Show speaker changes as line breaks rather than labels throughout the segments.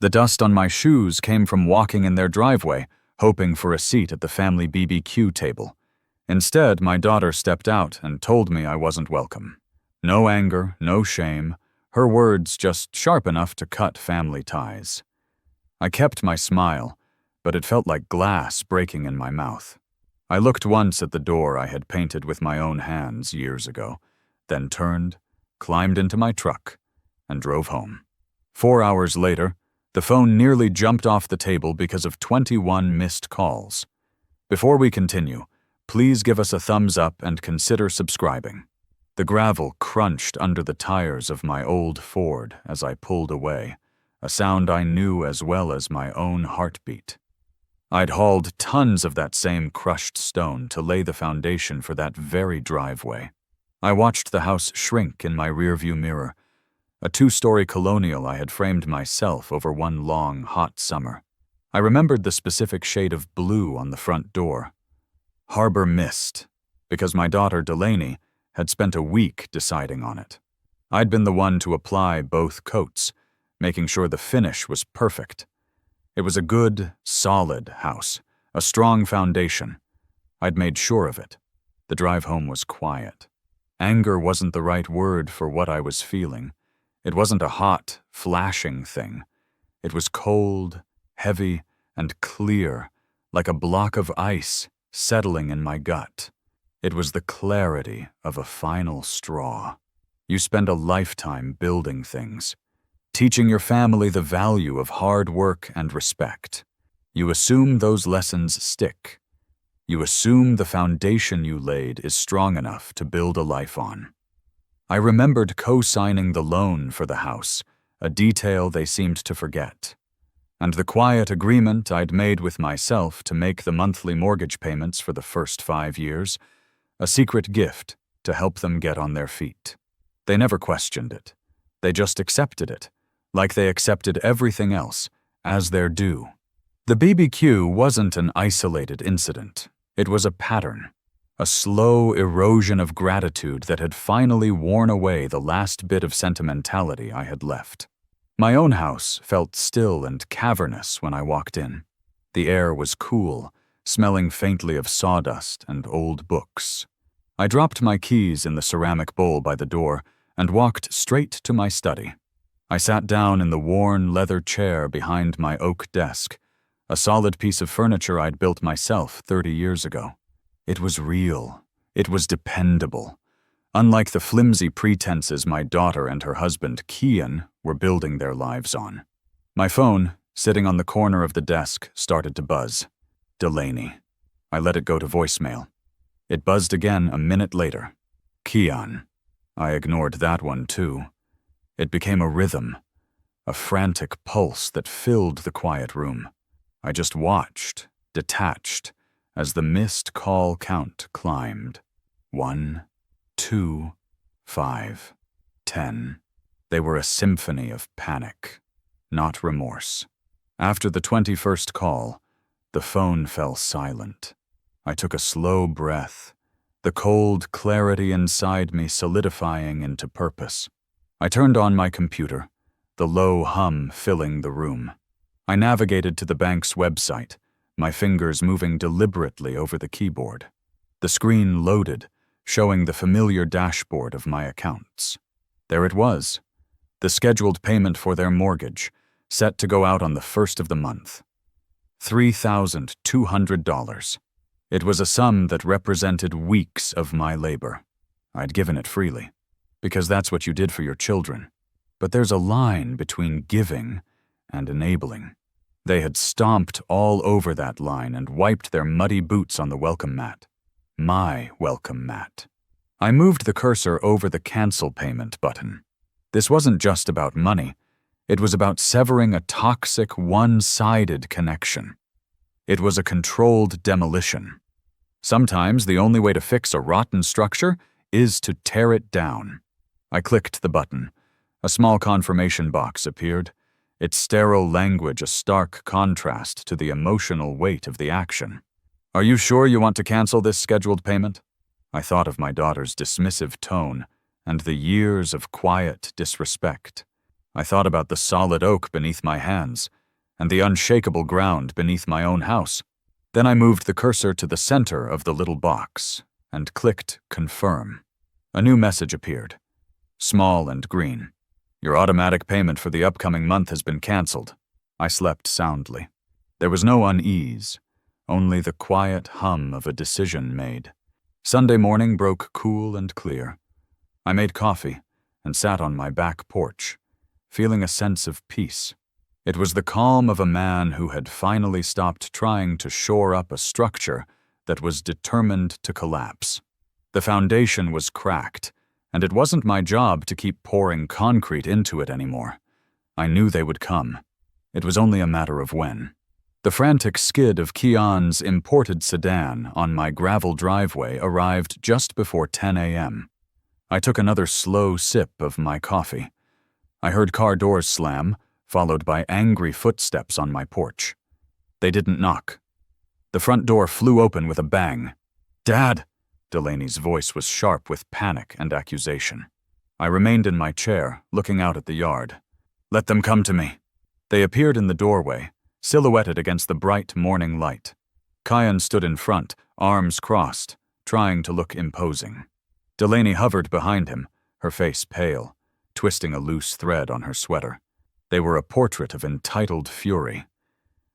The dust on my shoes came from walking in their driveway, hoping for a seat at the family BBQ table. Instead, my daughter stepped out and told me I wasn't welcome. No anger, no shame, her words just sharp enough to cut family ties. I kept my smile, but it felt like glass breaking in my mouth. I looked once at the door I had painted with my own hands years ago, then turned, climbed into my truck, and drove home. 4 hours later, the phone nearly jumped off the table because of 21 missed calls. Before we continue, please give us a thumbs up and consider subscribing. The gravel crunched under the tires of my old Ford as I pulled away, a sound I knew as well as my own heartbeat. I'd hauled tons of that same crushed stone to lay the foundation for that very driveway. I watched the house shrink in my rearview mirror, a 2-story colonial I had framed myself over one long, hot summer. I remembered the specific shade of blue on the front door. Harbor Mist, because my daughter Delaney had spent a week deciding on it. I'd been the one to apply both coats, making sure the finish was perfect. It was a good, solid house, a strong foundation. I'd made sure of it. The drive home was quiet. Anger wasn't the right word for what I was feeling. It wasn't a hot, flashing thing. It was cold, heavy, and clear, like a block of ice settling in my gut. It was the clarity of a final straw. You spend a lifetime building things, teaching your family the value of hard work and respect. You assume those lessons stick. You assume the foundation you laid is strong enough to build a life on. I remembered co-signing the loan for the house, a detail they seemed to forget, and the quiet agreement I'd made with myself to make the monthly mortgage payments for the first 5 years, a secret gift to help them get on their feet. They never questioned it. They just accepted it, like they accepted everything else, as their due. The BBQ wasn't an isolated incident. It was a pattern, a slow erosion of gratitude that had finally worn away the last bit of sentimentality I had left. My own house felt still and cavernous when I walked in. The air was cool, smelling faintly of sawdust and old books. I dropped my keys in the ceramic bowl by the door and walked straight to my study. I sat down in the worn leather chair behind my oak desk, a solid piece of furniture I'd built myself 30 years ago. It was real. It was dependable. Unlike the flimsy pretenses my daughter and her husband, Kian, were building their lives on. My phone, sitting on the corner of the desk, started to buzz. Delaney. I let it go to voicemail. It buzzed again a minute later. Kian. I ignored that one too. It became a rhythm, a frantic pulse that filled the quiet room. I just watched, detached, as the missed call count climbed. 1, 2, 5, 10. They were a symphony of panic, not remorse. After the 21st call, the phone fell silent. I took a slow breath, the cold clarity inside me solidifying into purpose. I turned on my computer, the low hum filling the room. I navigated to the bank's website, my fingers moving deliberately over the keyboard. The screen loaded, showing the familiar dashboard of my accounts. There it was, the scheduled payment for their mortgage, set to go out on the 1st of the month. $3,200. It was a sum that represented weeks of my labor. I'd given it freely, because that's what you did for your children. But there's a line between giving and enabling. They had stomped all over that line and wiped their muddy boots on the welcome mat. My welcome mat. I moved the cursor over the cancel payment button. This wasn't just about money. It was about severing a toxic, one-sided connection. It was a controlled demolition. Sometimes the only way to fix a rotten structure is to tear it down. I clicked the button. A small confirmation box appeared, its sterile language a stark contrast to the emotional weight of the action. Are you sure you want to cancel this scheduled payment? I thought of my daughter's dismissive tone and the years of quiet disrespect. I thought about the solid oak beneath my hands and the unshakable ground beneath my own house. Then I moved the cursor to the center of the little box and clicked confirm. A new message appeared, small and green. Your automatic payment for the upcoming month has been canceled. I slept soundly. There was no unease, only the quiet hum of a decision made. Sunday morning broke cool and clear. I made coffee and sat on my back porch, feeling a sense of peace. It was the calm of a man who had finally stopped trying to shore up a structure that was determined to collapse. The foundation was cracked, and it wasn't my job to keep pouring concrete into it anymore. I knew they would come. It was only a matter of when. The frantic skid of Kian's imported sedan on my gravel driveway arrived just before 10 a.m. I took another slow sip of my coffee. I heard car doors slam, followed by angry footsteps on my porch. They didn't knock. The front door flew open with a bang. "Dad!" Delaney's voice was sharp with panic and accusation. I remained in my chair, looking out at the yard. "Let them come to me." They appeared in the doorway, silhouetted against the bright morning light. Kian stood in front, arms crossed, trying to look imposing. Delaney hovered behind him, her face pale, twisting a loose thread on her sweater. They were a portrait of entitled fury.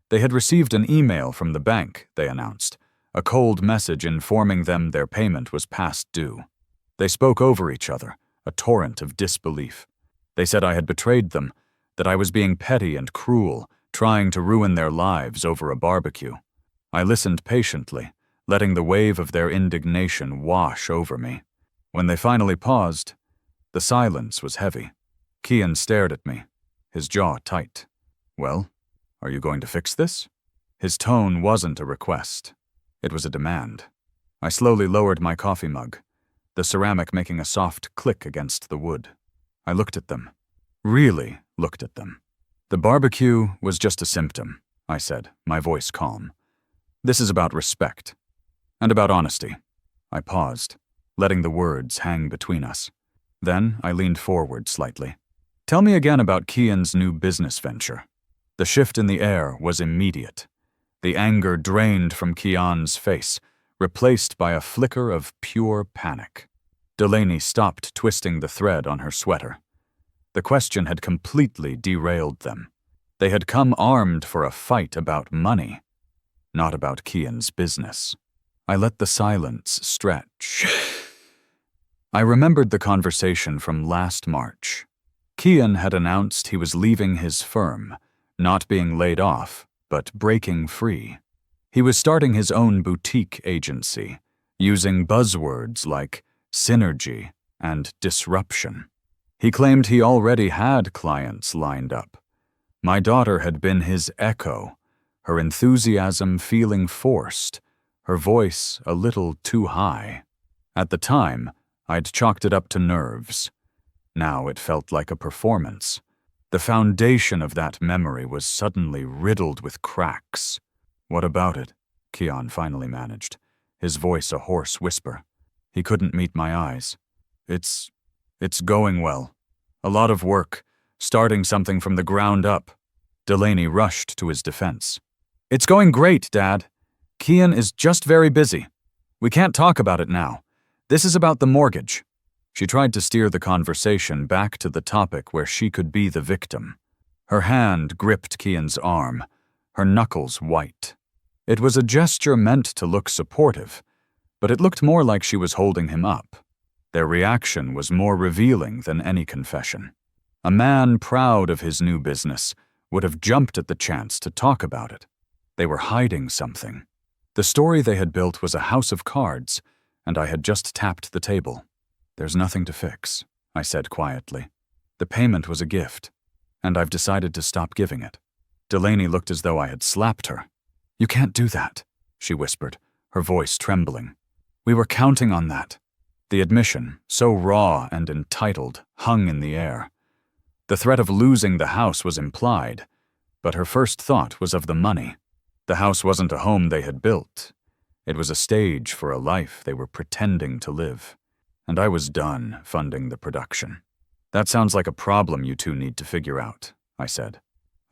They had received an email from the bank, they announced, a cold message informing them their payment was past due. They spoke over each other, a torrent of disbelief. They said I had betrayed them, that I was being petty and cruel, trying to ruin their lives over a barbecue. I listened patiently, letting the wave of their indignation wash over me. When they finally paused, the silence was heavy. Kian stared at me, his jaw tight. "Well, are you going to fix this?" His tone wasn't a request. It was a demand. I slowly lowered my coffee mug, the ceramic making a soft click against the wood. I looked at them. Really looked at them. "The barbecue was just a symptom," I said, my voice calm. "This is about respect. And about honesty." I paused, letting the words hang between us. Then I leaned forward slightly. "Tell me again about Kian's new business venture." The shift in the air was immediate. The anger drained from Kian's face, replaced by a flicker of pure panic. Delaney stopped twisting the thread on her sweater. The question had completely derailed them. They had come armed for a fight about money, not about Kian's business. I let the silence stretch. I remembered the conversation from last March. Kian had announced he was leaving his firm, not being laid off, but breaking free. He was starting his own boutique agency, using buzzwords like synergy and disruption. He claimed he already had clients lined up. My daughter had been his echo, her enthusiasm feeling forced, her voice a little too high. At the time, I'd chalked it up to nerves. Now it felt like a performance. The foundation of that memory was suddenly riddled with cracks. "What about it?" Kian finally managed, his voice a hoarse whisper. He couldn't meet my eyes. It's going well. A lot of work, starting something from the ground up." Delaney rushed to his defense. "It's going great, Dad. Kian is just very busy. We can't talk about it now. This is about the mortgage." She tried to steer the conversation back to the topic where she could be the victim. Her hand gripped Kian's arm, her knuckles white. It was a gesture meant to look supportive, but it looked more like she was holding him up. Their reaction was more revealing than any confession. A man proud of his new business would have jumped at the chance to talk about it. They were hiding something. The story they had built was a house of cards, and I had just tapped the table. "There's nothing to fix," I said quietly. "The payment was a gift, and I've decided to stop giving it." Delaney looked as though I had slapped her. "You can't do that," she whispered, her voice trembling. "We were counting on that." The admission, so raw and entitled, hung in the air. The threat of losing the house was implied, but her first thought was of the money. The house wasn't a home they had built. It was a stage for a life they were pretending to live. And I was done funding the production. That sounds like a problem you two need to figure out, I said.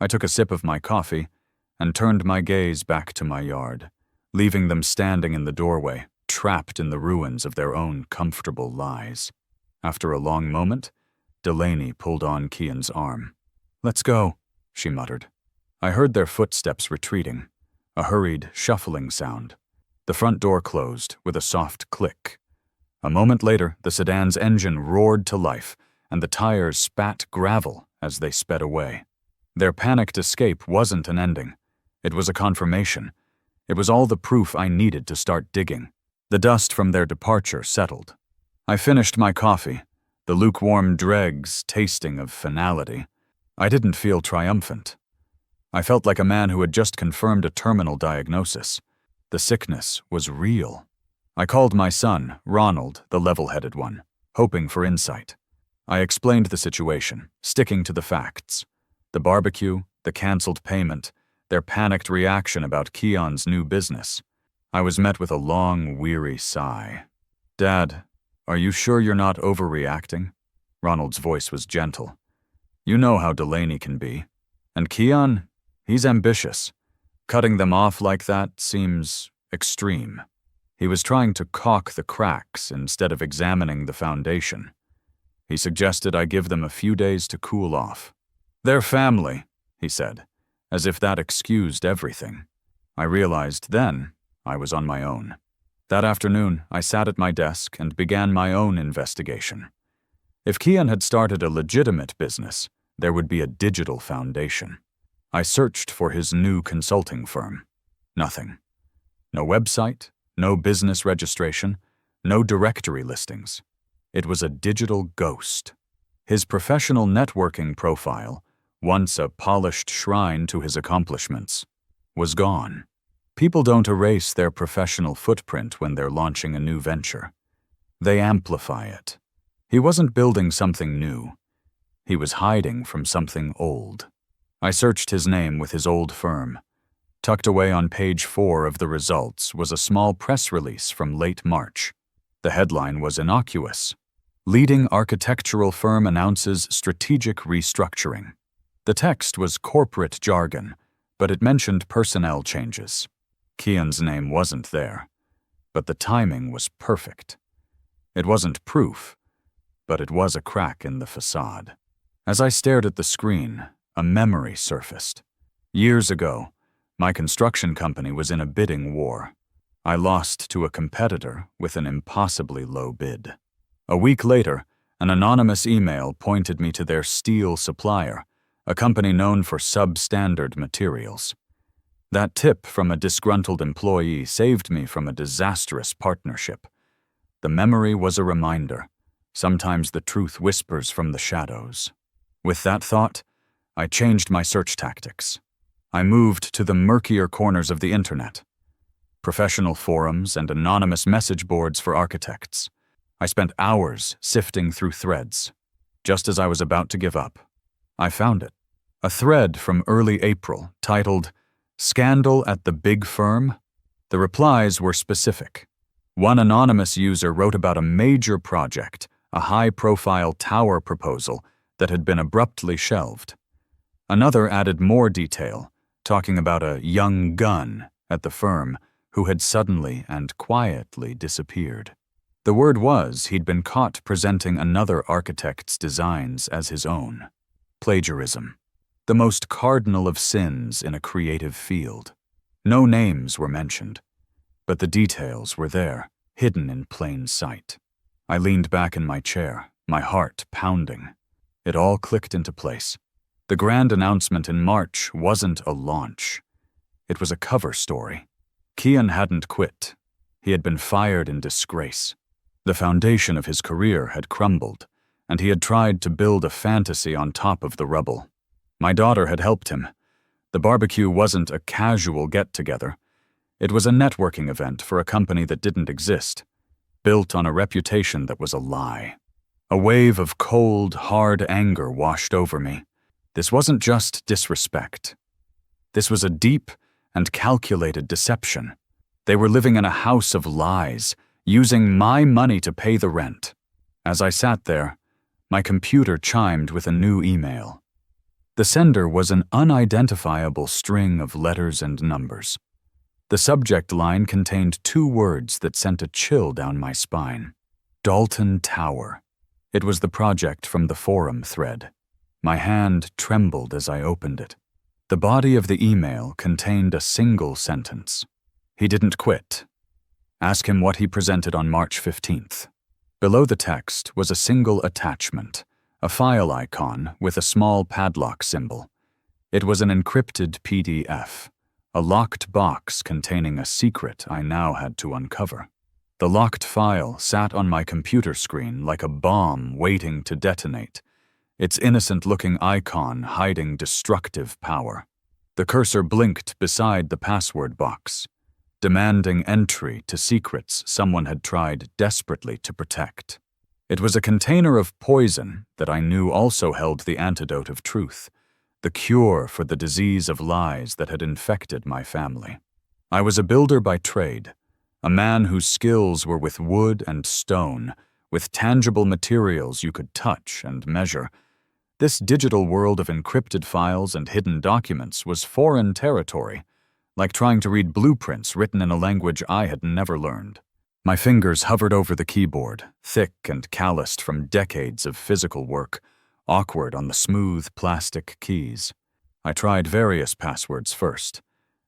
I took a sip of my coffee and turned my gaze back to my yard, leaving them standing in the doorway, trapped in the ruins of their own comfortable lies. After a long moment, Delaney pulled on Kian's arm. "Let's go," she muttered. I heard their footsteps retreating, a hurried, shuffling sound. The front door closed with a soft click. A moment later, the sedan's engine roared to life, and the tires spat gravel as they sped away. Their panicked escape wasn't an ending. It was a confirmation. It was all the proof I needed to start digging. The dust from their departure settled. I finished my coffee, the lukewarm dregs tasting of finality. I didn't feel triumphant. I felt like a man who had just confirmed a terminal diagnosis. The sickness was real. I called my son, Ronald, the level-headed one, hoping for insight. I explained the situation, sticking to the facts. The barbecue, the canceled payment, their panicked reaction about Kian's new business. I was met with a long, weary sigh. "Dad, are you sure you're not overreacting?" Ronald's voice was gentle. "You know how Delaney can be. And Kian, he's ambitious. Cutting them off like that seems extreme." He was trying to caulk the cracks instead of examining the foundation. He suggested I give them a few days to cool off. "They're family," he said, as if that excused everything. I realized then I was on my own. That afternoon, I sat at my desk and began my own investigation. If Kian had started a legitimate business, there would be a digital foundation. I searched for his new consulting firm. Nothing. No website, no business registration, no directory listings. It was a digital ghost. His professional networking profile, once a polished shrine to his accomplishments, was gone. People don't erase their professional footprint when they're launching a new venture. They amplify it. He wasn't building something new. He was hiding from something old. I searched his name with his old firm. Tucked away on page 4 of the results was a small press release from late March. The headline was innocuous. "Leading architectural firm announces strategic restructuring." The text was corporate jargon, but it mentioned personnel changes. Kian's name wasn't there, but the timing was perfect. It wasn't proof, but it was a crack in the facade. As I stared at the screen, a memory surfaced. Years ago, my construction company was in a bidding war. I lost to a competitor with an impossibly low bid. A week later, an anonymous email pointed me to their steel supplier, a company known for substandard materials. That tip from a disgruntled employee saved me from a disastrous partnership. The memory was a reminder. Sometimes the truth whispers from the shadows. With that thought, I changed my search tactics. I moved to the murkier corners of the internet. Professional forums and anonymous message boards for architects. I spent hours sifting through threads. Just as I was about to give up, I found it. A thread from early April titled, "Scandal at the Big Firm?" The replies were specific. One anonymous user wrote about a major project, a high-profile tower proposal that had been abruptly shelved. Another added more detail, talking about a young gun at the firm who had suddenly and quietly disappeared. The word was he'd been caught presenting another architect's designs as his own. Plagiarism. The most cardinal of sins in a creative field. No names were mentioned, but the details were there, hidden in plain sight. I leaned back in my chair, my heart pounding. It all clicked into place. The grand announcement in March wasn't a launch. It was a cover story. Kian hadn't quit. He had been fired in disgrace. The foundation of his career had crumbled, and he had tried to build a fantasy on top of the rubble. My daughter had helped him. The barbecue wasn't a casual get-together. It was a networking event for a company that didn't exist, built on a reputation that was a lie. A wave of cold, hard anger washed over me. This wasn't just disrespect. This was a deep and calculated deception. They were living in a house of lies, using my money to pay the rent. As I sat there, My computer chimed with a new email. The sender was an unidentifiable string of letters and numbers. The subject line contained 2 words that sent a chill down my spine. Dalton Tower. It was the project from the forum thread. My hand trembled as I opened it. The body of the email contained a single sentence. He didn't quit. Ask him what he presented on March 15th. Below the text was a single attachment, a file icon with a small padlock symbol. It was an encrypted PDF, a locked box containing a secret I now had to uncover. The locked file sat on my computer screen like a bomb waiting to detonate, its innocent-looking icon hiding destructive power. The cursor blinked beside the password box, demanding entry to secrets someone had tried desperately to protect. It was a container of poison that I knew also held the antidote of truth, the cure for the disease of lies that had infected my family. I was a builder by trade, a man whose skills were with wood and stone, with tangible materials you could touch and measure. This digital world of encrypted files and hidden documents was foreign territory, like trying to read blueprints written in a language I had never learned. My fingers hovered over the keyboard, thick and calloused from decades of physical work, awkward on the smooth plastic keys. I tried various passwords first,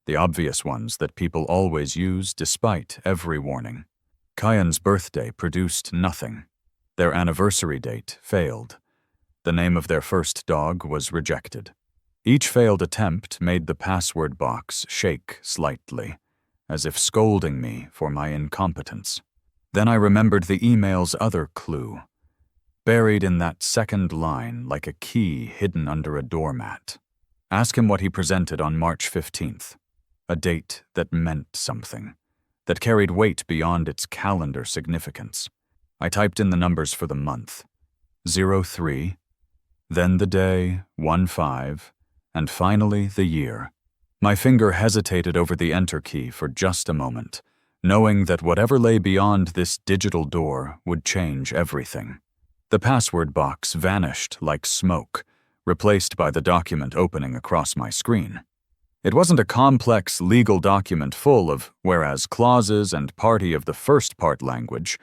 the obvious ones that people always use despite every warning. Kyan's birthday produced nothing. Their anniversary date failed. The name of their first dog was rejected. Each failed attempt made the password box shake slightly, as if scolding me for my incompetence. Then I remembered the email's other clue, buried in that second line like a key hidden under a doormat. Ask him what he presented on March 15th, a date that meant something, that carried weight beyond its calendar significance. I typed in the numbers for the month, 03, then the day, 15, and finally the year. My finger hesitated over the enter key for just a moment, knowing that whatever lay beyond this digital door would change everything. The password box vanished like smoke, replaced by the document opening across my screen. It wasn't a complex legal document full of whereas clauses and party of the first part language.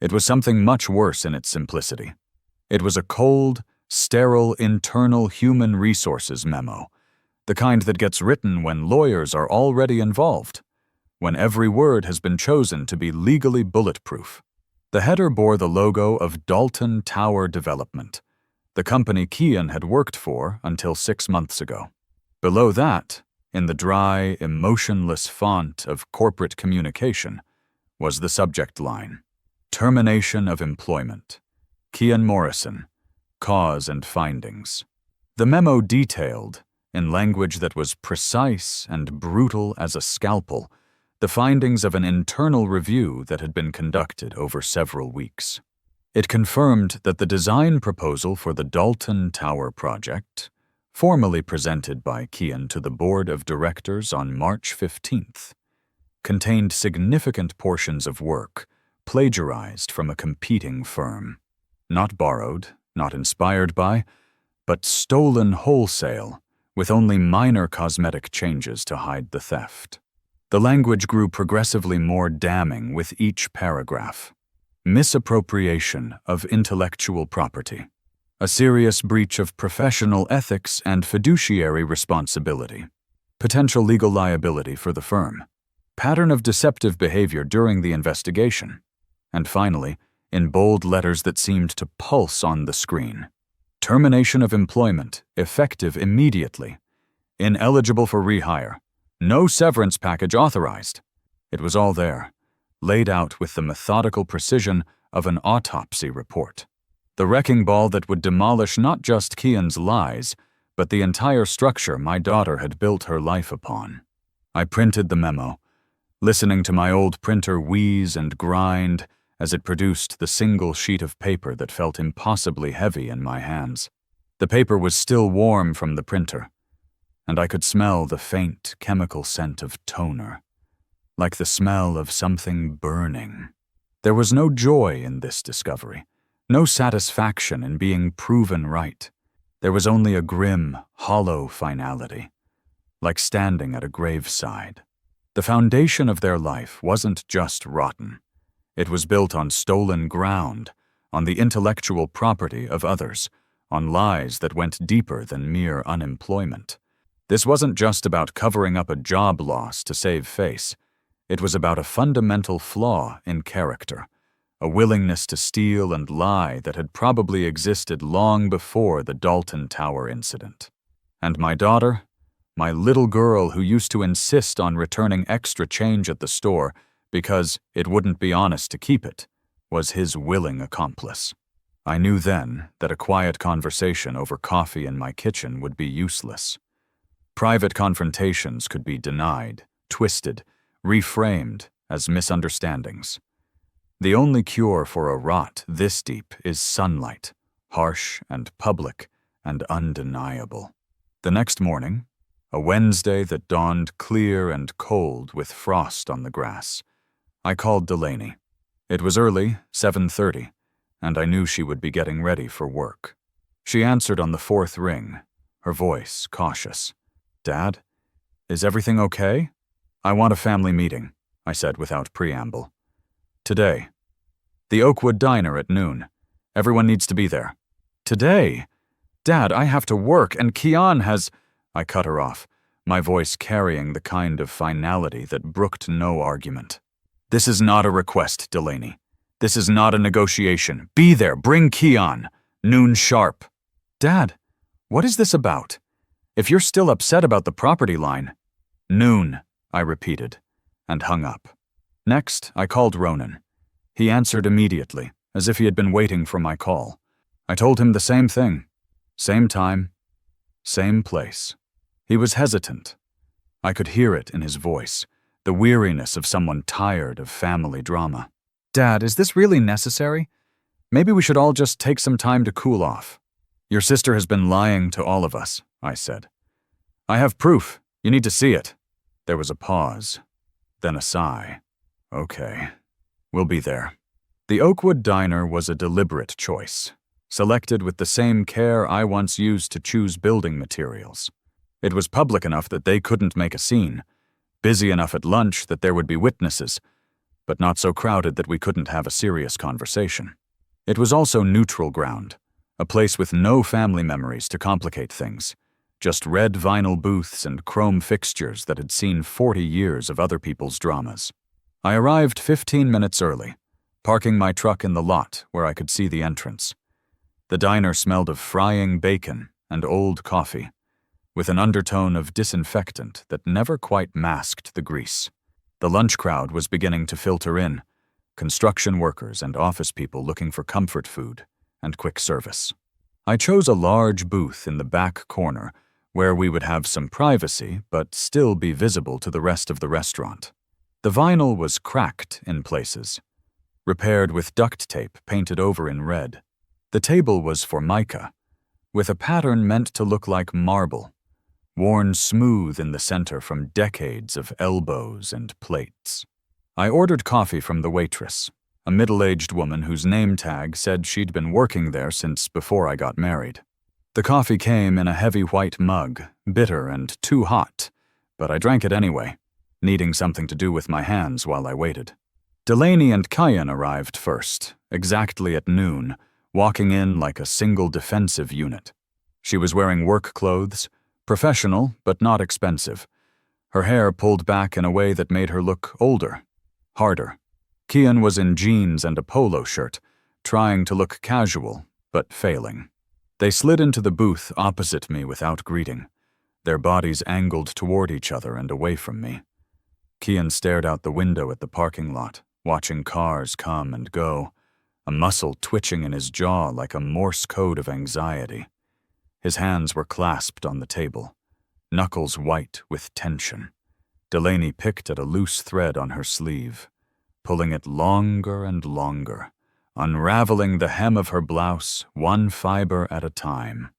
It was something much worse in its simplicity. It was a cold, sterile internal human resources memo, the kind that gets written when lawyers are already involved, when every word has been chosen to be legally bulletproof. The header bore the logo of Dalton Tower Development, the company Kyan had worked for until 6 months ago. Below that, in the dry, emotionless font of corporate communication, was the subject line: Termination of Employment. Kyan Morrison, Cause and Findings. The memo detailed, in language that was precise and brutal as a scalpel, the findings of an internal review that had been conducted over several weeks. It confirmed that the design proposal for the Dalton Tower project, formally presented by Kyan to the board of directors on March 15th, contained significant portions of work plagiarized from a competing firm. Not borrowed, not inspired by, but stolen wholesale, with only minor cosmetic changes to hide the theft. The language grew progressively more damning with each paragraph. Misappropriation of intellectual property. A serious breach of professional ethics and fiduciary responsibility. Potential legal liability for the firm. Pattern of deceptive behavior during the investigation. And finally, in bold letters that seemed to pulse on the screen: termination of employment, effective immediately. Ineligible for rehire. No severance package authorized. It was all there, laid out with the methodical precision of an autopsy report. The wrecking ball that would demolish not just Kyan's lies, but the entire structure my daughter had built her life upon. I printed the memo, listening to my old printer wheeze and grind as it produced the single sheet of paper that felt impossibly heavy in my hands. The paper was still warm from the printer, and I could smell the faint chemical scent of toner, like the smell of something burning. There was no joy in this discovery, No satisfaction in being proven right. There was only a grim, hollow finality, like standing at a graveside. The foundation of their life wasn't just rotten. It was built on stolen ground, on the intellectual property of others, on lies that went deeper than mere unemployment. This wasn't just about covering up a job loss to save face. It was about a fundamental flaw in character, a willingness to steal and lie that had probably existed long before the Dalton Tower incident. And my daughter, my little girl who used to insist on returning extra change at the store because it wouldn't be honest to keep it, was his willing accomplice. I knew then that a quiet conversation over coffee in my kitchen would be useless. Private confrontations could be denied, twisted, reframed as misunderstandings. The only cure for a rot this deep is sunlight, harsh and public and undeniable. The next morning, a Wednesday that dawned clear and cold with frost on the grass, I called Delaney. It was early, 7:30, and I knew she would be getting ready for work. She answered on the fourth ring, her voice cautious. "Dad, is everything okay? I want a family meeting," I said without preamble. "Today. The Oakwood Diner at noon. Everyone needs to be there." "Today? Dad, I have to work, and Kian has—" I cut her off, my voice carrying the kind of finality that brooked no argument. "This is not a request, Delaney. This is not a negotiation. Be there, bring Kian. Noon sharp." "Dad, what is this about? If you're still upset about the property line—" "Noon," I repeated, and hung up. Next, I called Ronan. He answered immediately, as if he had been waiting for my call. I told him the same thing. Same time, same place. He was hesitant. I could hear it in his voice, the weariness of someone tired of family drama. "Dad, is this really necessary? Maybe we should all just take some time to cool off." "Your sister has been lying to all of us," I said. "I have proof. You need to see it." There was a pause, then a sigh. "Okay, we'll be there." The Oakwood Diner was a deliberate choice, selected with the same care I once used to choose building materials. It was public enough that they couldn't make a scene, busy enough at lunch that there would be witnesses, but not so crowded that we couldn't have a serious conversation. It was also neutral ground, a place with no family memories to complicate things, just red vinyl booths and chrome fixtures that had seen 40 years of other people's dramas. I arrived 15 minutes early, parking my truck in the lot where I could see the entrance. The diner smelled of frying bacon and old coffee, with an undertone of disinfectant that never quite masked the grease. The lunch crowd was beginning to filter in, construction workers and office people looking for comfort food and quick service. I chose a large booth in the back corner where we would have some privacy but still be visible to the rest of the restaurant. The vinyl was cracked in places, repaired with duct tape painted over in red. The table was formica, with a pattern meant to look like marble, worn smooth in the center from decades of elbows and plates. I ordered coffee from the waitress, a middle-aged woman whose name tag said she'd been working there since before I got married. The coffee came in a heavy white mug, bitter and too hot, but I drank it anyway, needing something to do with my hands while I waited. Delaney and Kyan arrived first, exactly at noon, walking in like a single defensive unit. She was wearing work clothes, professional but not expensive, her hair pulled back in a way that made her look older, harder. Kian was in jeans and a polo shirt, trying to look casual, but failing. They slid into the booth opposite me without greeting, their bodies angled toward each other and away from me. Kian stared out the window at the parking lot, watching cars come and go, a muscle twitching in his jaw like a Morse code of anxiety. His hands were clasped on the table, knuckles white with tension. Delaney picked at a loose thread on her sleeve, pulling it longer and longer, unraveling the hem of her blouse one fiber at a time.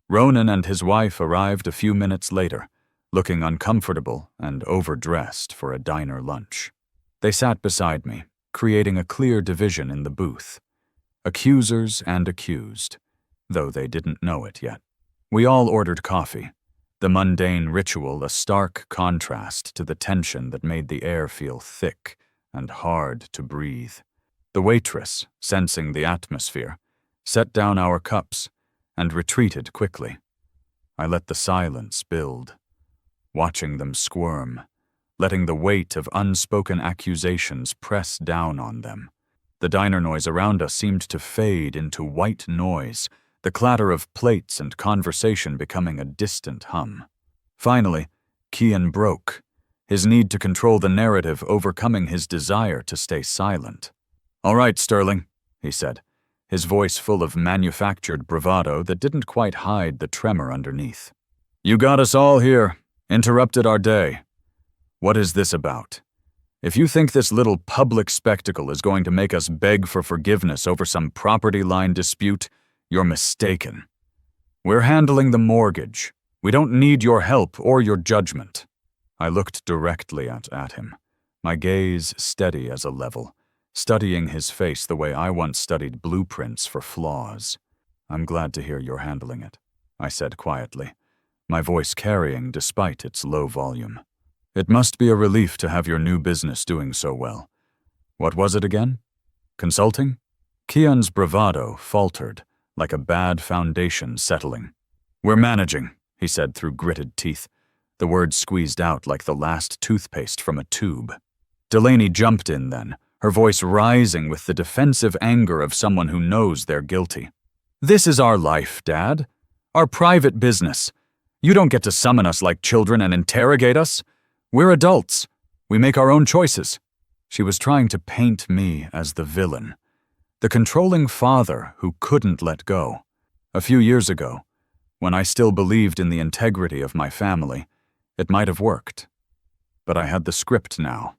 Ronan and his wife arrived a few minutes later, looking uncomfortable and overdressed for a diner lunch. They sat beside me, creating a clear division in the booth. Accusers and accused, though they didn't know it yet. We all ordered coffee, the mundane ritual a stark contrast to the tension that made the air feel thick and hard to breathe. The waitress, sensing the atmosphere, set down our cups and retreated quickly. I let the silence build, watching them squirm, letting the weight of unspoken accusations press down on them. The diner noise around us seemed to fade into white noise, the clatter of plates and conversation becoming a distant hum. Finally, Kian broke, his need to control the narrative overcoming his desire to stay silent. "All right, Sterling," he said, his voice full of manufactured bravado that didn't quite hide the tremor underneath. "You got us all here, interrupted our day. What is this about? If you think this little public spectacle is going to make us beg for forgiveness over some property line dispute, you're mistaken. We're handling the mortgage. We don't need your help or your judgment." I looked directly at him, my gaze steady as a level, studying his face the way I once studied blueprints for flaws. "I'm glad to hear you're handling it," I said quietly, my voice carrying despite its low volume. "It must be a relief to have your new business doing so well. What was it again? Consulting?" Kian's bravado faltered, like a bad foundation settling. "We're managing," he said through gritted teeth, the words squeezed out like the last toothpaste from a tube. Delaney jumped in then, her voice rising with the defensive anger of someone who knows they're guilty. "This is our life, Dad. Our private business. You don't get to summon us like children and interrogate us. We're adults. We make our own choices." She was trying to paint me as the villain, the controlling father who couldn't let go. A few years ago, when I still believed in the integrity of my family, it might have worked. But I had the script now,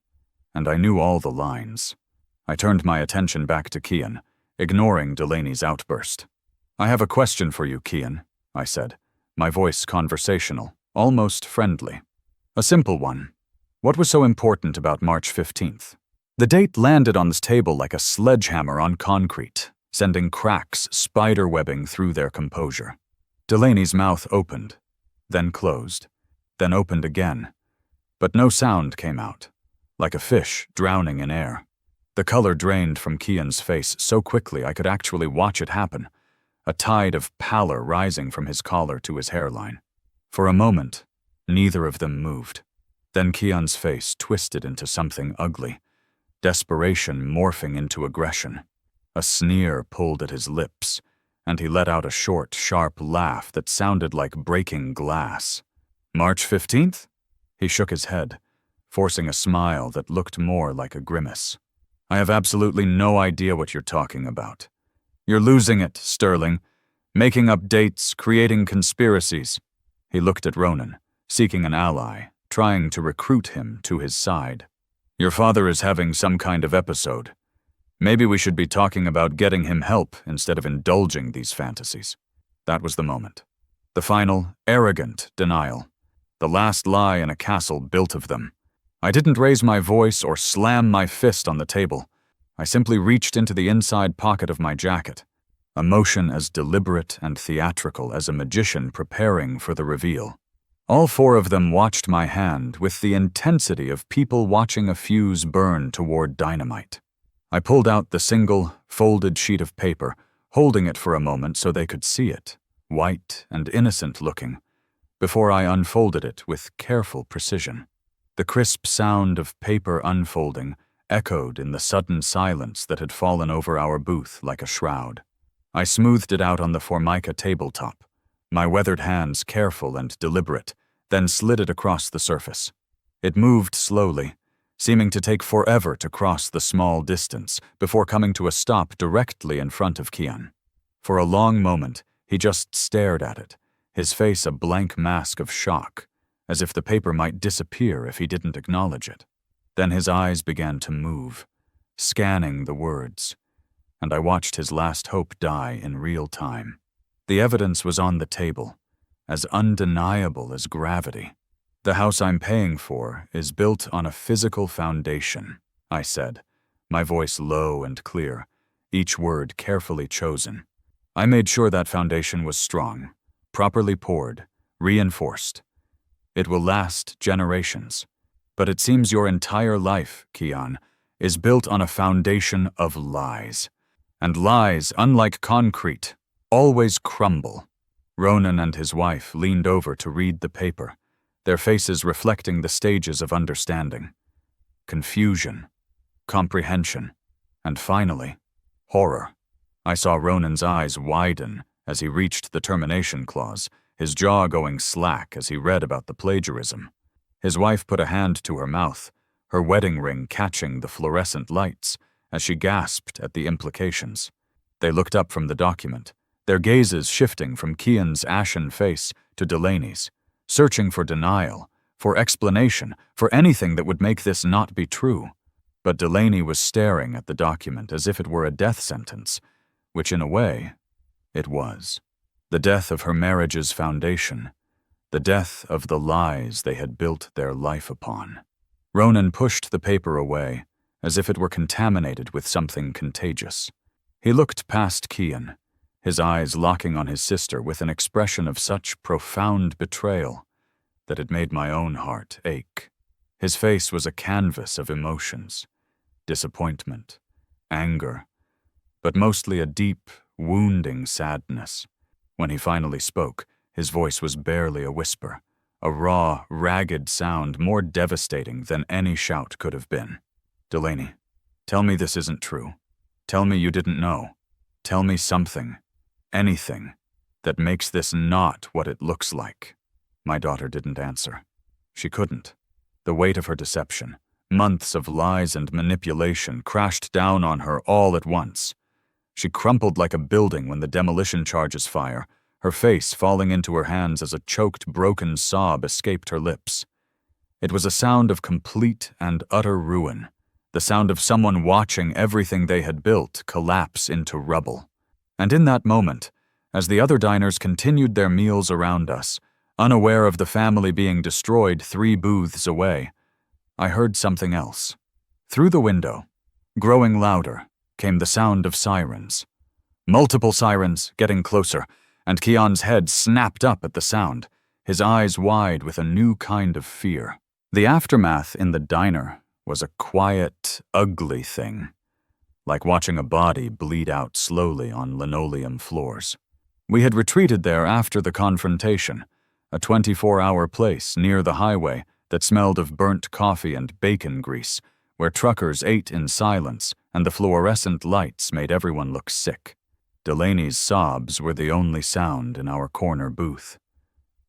and I knew all the lines. I turned my attention back to Kian, ignoring Delaney's outburst. "I have a question for you, Kian," I said, my voice conversational, almost friendly. "A simple one. What was so important about March 15th? The date landed on this table like a sledgehammer on concrete, sending cracks spiderwebbing through their composure. Delaney's mouth opened, then closed, then opened again, but no sound came out, like a fish drowning in air. The color drained from Kian's face so quickly I could actually watch it happen, a tide of pallor rising from his collar to his hairline. For a moment, neither of them moved. Then Kian's face twisted into something ugly, desperation morphing into aggression. A sneer pulled at his lips, and he let out a short, sharp laugh that sounded like breaking glass. "March 15th? He shook his head, forcing a smile that looked more like a grimace. "I have absolutely no idea what you're talking about. You're losing it, Sterling. Making up dates, creating conspiracies." He looked at Ronan, seeking an ally, trying to recruit him to his side. "Your father is having some kind of episode. Maybe we should be talking about getting him help instead of indulging these fantasies." That was the moment. The final, arrogant denial. The last lie in a castle built of them. I didn't raise my voice or slam my fist on the table. I simply reached into the inside pocket of my jacket, a motion as deliberate and theatrical as a magician preparing for the reveal. All four of them watched my hand with the intensity of people watching a fuse burn toward dynamite. I pulled out the single, folded sheet of paper, holding it for a moment so they could see it, white and innocent looking, before I unfolded it with careful precision. The crisp sound of paper unfolding echoed in the sudden silence that had fallen over our booth like a shroud. I smoothed it out on the Formica tabletop, my weathered hands careful and deliberate, then slid it across the surface. It moved slowly, seeming to take forever to cross the small distance before coming to a stop directly in front of Kian. For a long moment, he just stared at it, his face a blank mask of shock, as if the paper might disappear if he didn't acknowledge it. Then his eyes began to move, scanning the words, and I watched his last hope die in real time. The evidence was on the table, as undeniable as gravity. "The house I'm paying for is built on a physical foundation," I said, my voice low and clear, each word carefully chosen. I made sure that foundation was strong, properly poured, reinforced. It will last generations. But it seems your entire life, Kian, is built on a foundation of lies. And lies, unlike concrete, always crumble. Ronan and his wife leaned over to read the paper, their faces reflecting the stages of understanding. Confusion, comprehension, and finally, horror. I saw Ronan's eyes widen as he reached the termination clause, his jaw going slack as he read about the plagiarism. His wife put a hand to her mouth, her wedding ring catching the fluorescent lights as she gasped at the implications. They looked up from the document, their gazes shifting from Kian's ashen face to Delaney's, searching for denial, for explanation, for anything that would make this not be true. But Delaney was staring at the document as if it were a death sentence, which in a way, it was. The death of her marriage's foundation, the death of the lies they had built their life upon. Ronan pushed the paper away, as if it were contaminated with something contagious. He looked past Kian, his eyes locking on his sister with an expression of such profound betrayal that it made my own heart ache. His face was a canvas of emotions, disappointment, anger, but mostly a deep, wounding sadness. When he finally spoke, his voice was barely a whisper, a raw, ragged sound more devastating than any shout could have been. Delaney, tell me this isn't true. Tell me you didn't know. Tell me something, anything, that makes this not what it looks like. My daughter didn't answer. She couldn't. The weight of her deception, months of lies and manipulation crashed down on her all at once. She crumpled like a building when the demolition charges fire, her face falling into her hands as a choked, broken sob escaped her lips. It was a sound of complete and utter ruin, the sound of someone watching everything they had built collapse into rubble. And in that moment, as the other diners continued their meals around us, unaware of the family being destroyed 3 booths away, I heard something else. Through the window, growing louder, came the sound of sirens. Multiple sirens, getting closer, and Kian's head snapped up at the sound, his eyes wide with a new kind of fear. The aftermath in the diner was a quiet, ugly thing, like watching a body bleed out slowly on linoleum floors. We had retreated there after the confrontation, a 24-hour place near the highway that smelled of burnt coffee and bacon grease, where truckers ate in silence and the fluorescent lights made everyone look sick. Delaney's sobs were the only sound in our corner booth.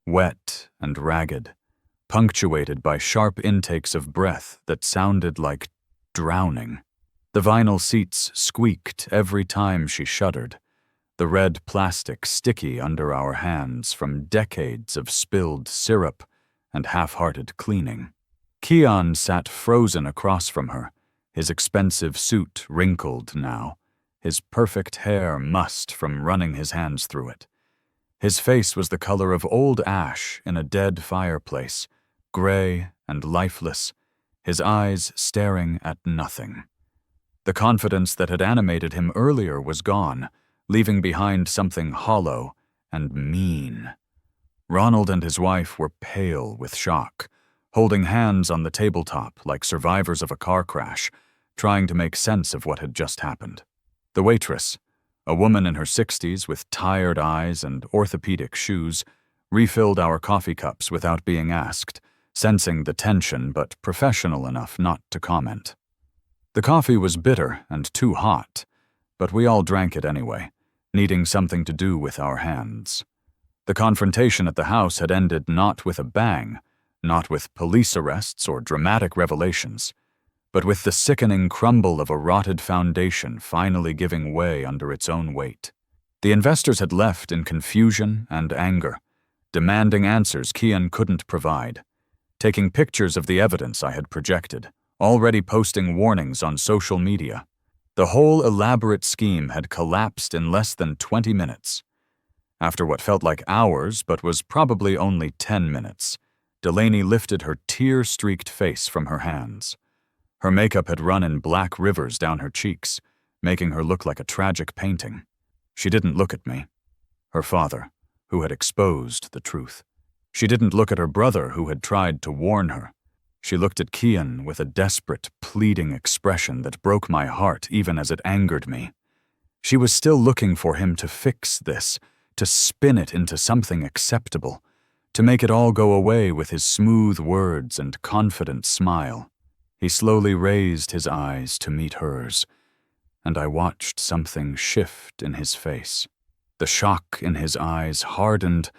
Wet and ragged, punctuated by sharp intakes of breath that sounded like drowning. The vinyl seats squeaked every time she shuddered, the red plastic sticky under our hands from decades of spilled syrup and half-hearted cleaning. Kian sat frozen across from her, his expensive suit wrinkled now, his perfect hair mussed from running his hands through it. His face was the color of old ash in a dead fireplace, gray and lifeless, his eyes staring at nothing. The confidence that had animated him earlier was gone, leaving behind something hollow and mean. Ronald and his wife were pale with shock, holding hands on the tabletop like survivors of a car crash, trying to make sense of what had just happened. The waitress, a woman in her 60s with tired eyes and orthopedic shoes, refilled our coffee cups without being asked, sensing the tension but professional enough not to comment. The coffee was bitter and too hot, but we all drank it anyway, needing something to do with our hands. The confrontation at the house had ended not with a bang, not with police arrests or dramatic revelations, but with the sickening crumble of a rotted foundation finally giving way under its own weight. The investors had left in confusion and anger, demanding answers Kian couldn't provide, taking pictures of the evidence I had projected, already posting warnings on social media. The whole elaborate scheme had collapsed in less than 20 minutes. After what felt like hours but was probably only 10 minutes, Delaney lifted her tear-streaked face from her hands. Her makeup had run in black rivers down her cheeks, making her look like a tragic painting. She didn't look at me, her father, who had exposed the truth. She didn't look at her brother, who had tried to warn her. She looked at Kian with a desperate, pleading expression that broke my heart even as it angered me. She was still looking for him to fix this, to spin it into something acceptable, to make it all go away with his smooth words and confident smile. He slowly raised his eyes to meet hers, and I watched something shift in his face. The shock in his eyes hardened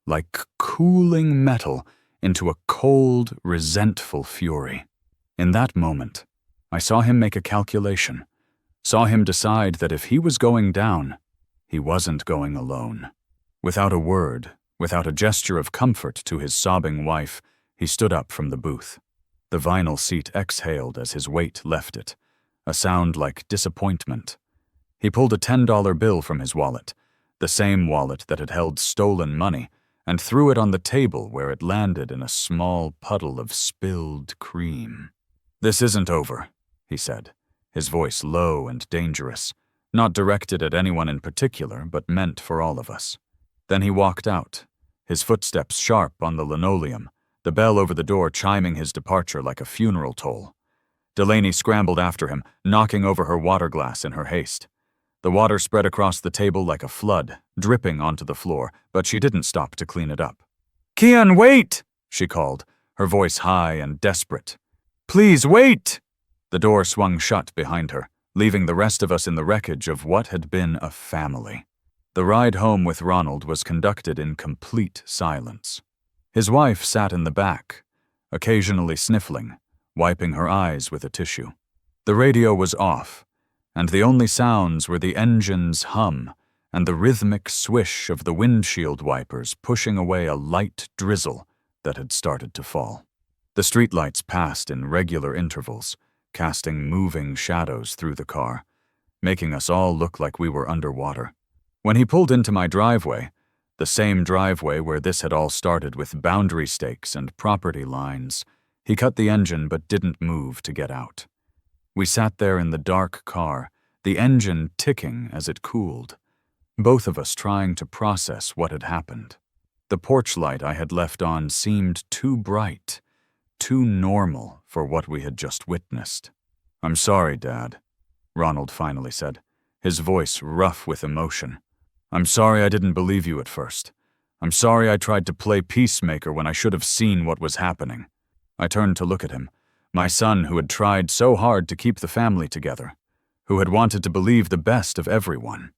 like cooling metal into a cold, resentful fury. In that moment, I saw him make a calculation, saw him decide that if he was going down, he wasn't going alone. Without a word, without a gesture of comfort to his sobbing wife, he stood up from the booth. The vinyl seat exhaled as his weight left it, a sound like disappointment. He pulled a $10 bill from his wallet, the same wallet that had held stolen money, and threw it on the table where it landed in a small puddle of spilled cream. "This isn't over," he said, his voice low and dangerous, not directed at anyone in particular, but meant for all of us. Then he walked out, his footsteps sharp on the linoleum, the bell over the door chiming his departure like a funeral toll. Delaney scrambled after him, knocking over her water glass in her haste. The water spread across the table like a flood, dripping onto the floor, but she didn't stop to clean it up. "Kian, wait!" she called, her voice high and desperate. "Please, wait!" The door swung shut behind her, leaving the rest of us in the wreckage of what had been a family. The ride home with Ronald was conducted in complete silence. His wife sat in the back, occasionally sniffling, wiping her eyes with a tissue. The radio was off, and the only sounds were the engine's hum and the rhythmic swish of the windshield wipers pushing away a light drizzle that had started to fall. The streetlights passed in regular intervals, casting moving shadows through the car, making us all look like we were underwater. When he pulled into my driveway, the same driveway where this had all started with boundary stakes and property lines, he cut the engine but didn't move to get out. We sat there in the dark car, the engine ticking as it cooled, both of us trying to process what had happened. The porch light I had left on seemed too bright, too normal for what we had just witnessed. "I'm sorry, Dad," Ronald finally said, his voice rough with emotion. "I'm sorry I didn't believe you at first. I'm sorry I tried to play peacemaker when I should have seen what was happening." I turned to look at him, my son who had tried so hard to keep the family together, who had wanted to believe the best of everyone.